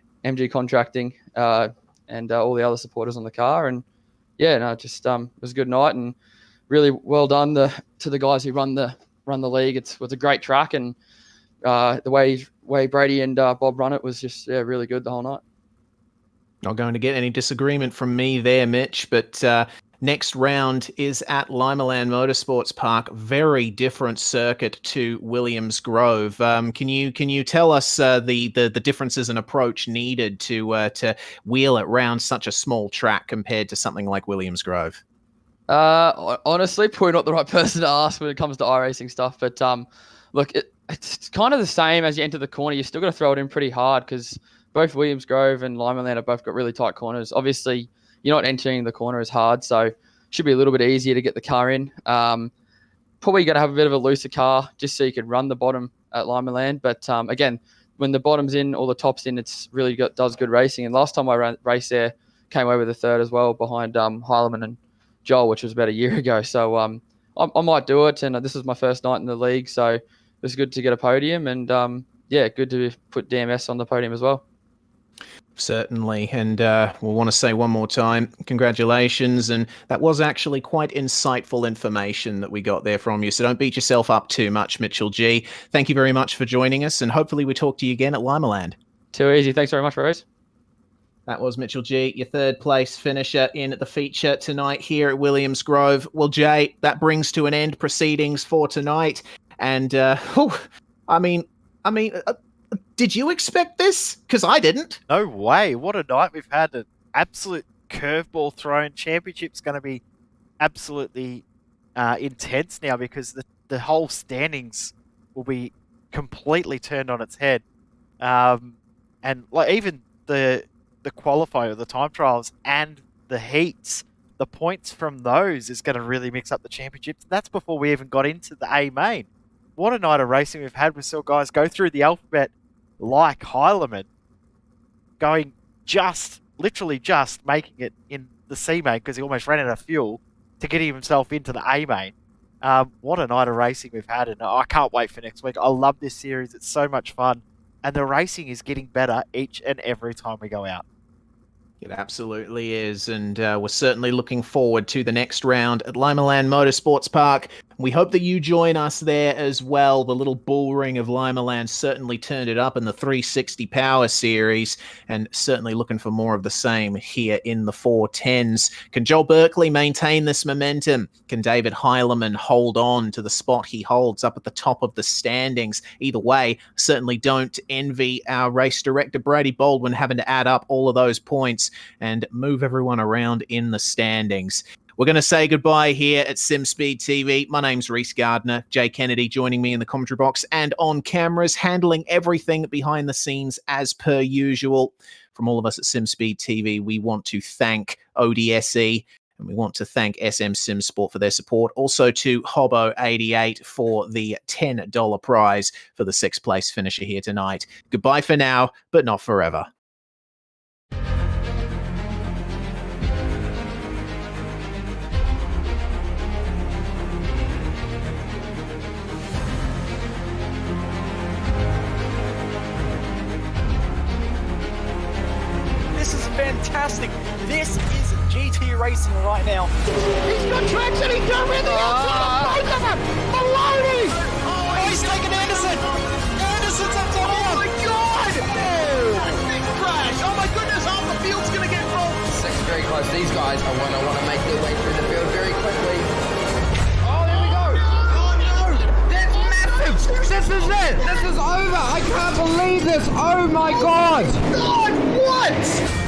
[SPEAKER 8] Contracting, and all the other supporters on the car. And yeah, no, just it was a good night and really well done to the guys who run the league. It was a great track, and the way Brady and Bob run it was just really good the whole night.
[SPEAKER 4] Not going to get any disagreement from me there, Mitch, but next round is at Limaland Motorsports Park. Very different circuit to Williams Grove. Can you tell us the differences in approach needed to wheel it round such a small track compared to something like Williams Grove?
[SPEAKER 8] Honestly, probably not the right person to ask when it comes to iRacing stuff. But look, it's kind of the same as you enter the corner. You still got to throw it in pretty hard because both Williams Grove and Limaland have both got really tight corners. Obviously, you're not entering the corner as hard, so it should be a little bit easier to get the car in. Probably got to have a bit of a looser car just so you can run the bottom at Limaland. But again, when the bottom's in or the top's in, it's really does good racing. And last time I raced there, came away with a third as well behind Heilemann and Joel, which was about a year ago. So I might do it, and this is my first night in the league, so it was good to get a podium, and good to put DMS on the podium as well.
[SPEAKER 4] Certainly, and we'll want to say one more time, congratulations, and that was actually quite insightful information that we got there from you, so don't beat yourself up too much, Mitchell G. Thank you very much for joining us, and hopefully we talk to you again at Limaland.
[SPEAKER 8] Too easy. Thanks very much, Rose.
[SPEAKER 4] That was Mitchell G, your third place finisher in the feature tonight here at Williams Grove. Well, Jay, that brings to an end proceedings for tonight, and did you expect this? Because I didn't.
[SPEAKER 5] No way. What a night we've had. An absolute curveball thrown. Championship's going to be absolutely intense now because the whole standings will be completely turned on its head. And like even the qualifier, the time trials, and the heats, the points from those is going to really mix up the championships. That's before we even got into the A main. What a night of racing we've had. We saw guys go through the alphabet like Heilemann, going literally just making it in the C main because he almost ran out of fuel to get himself into the A main. What a night of racing we've had, and I can't wait for next week. I love this series. It's so much fun, and the racing is getting better each and every time we go out.
[SPEAKER 4] It absolutely is, and we're certainly looking forward to the next round at Limaland Motorsports Park. We hope that you join us there as well. The little bull ring of Limaland certainly turned it up in the 360 Power Series, and certainly looking for more of the same here in the 410s. Can Joel Berkeley maintain this momentum? Can David Heilemann hold on to the spot he holds up at the top of the standings? Either way, certainly don't envy our race director, Brady Baldwin, having to add up all of those points and move everyone around in the standings. We're going to say goodbye here at SimSpeed TV. My name's Reese Gardner. Jay Kennedy joining me in the commentary box and on cameras, handling everything behind the scenes as per usual. From all of us at SimSpeed TV, we want to thank ODSE and we want to thank SM SimSport for their support. Also to Hobo88 for the $10 prize for the 6th place finisher here tonight. Goodbye for now, but not forever.
[SPEAKER 1] This is fantastic. This is GT racing right now.
[SPEAKER 2] He's got traction. He's got rid of the outside. Both of them. Maloney.
[SPEAKER 1] Oh, he's taken Anderson. Anderson's up top.
[SPEAKER 2] Oh my God. Oh, big crash. Oh my goodness. Half the field's going to get rolled.
[SPEAKER 3] Second very close. These guys are want to make their way through the field very quickly. Oh, there we go. Oh no, that's massive. This is it. This is over. I can't believe this. Oh my God.
[SPEAKER 2] God, what?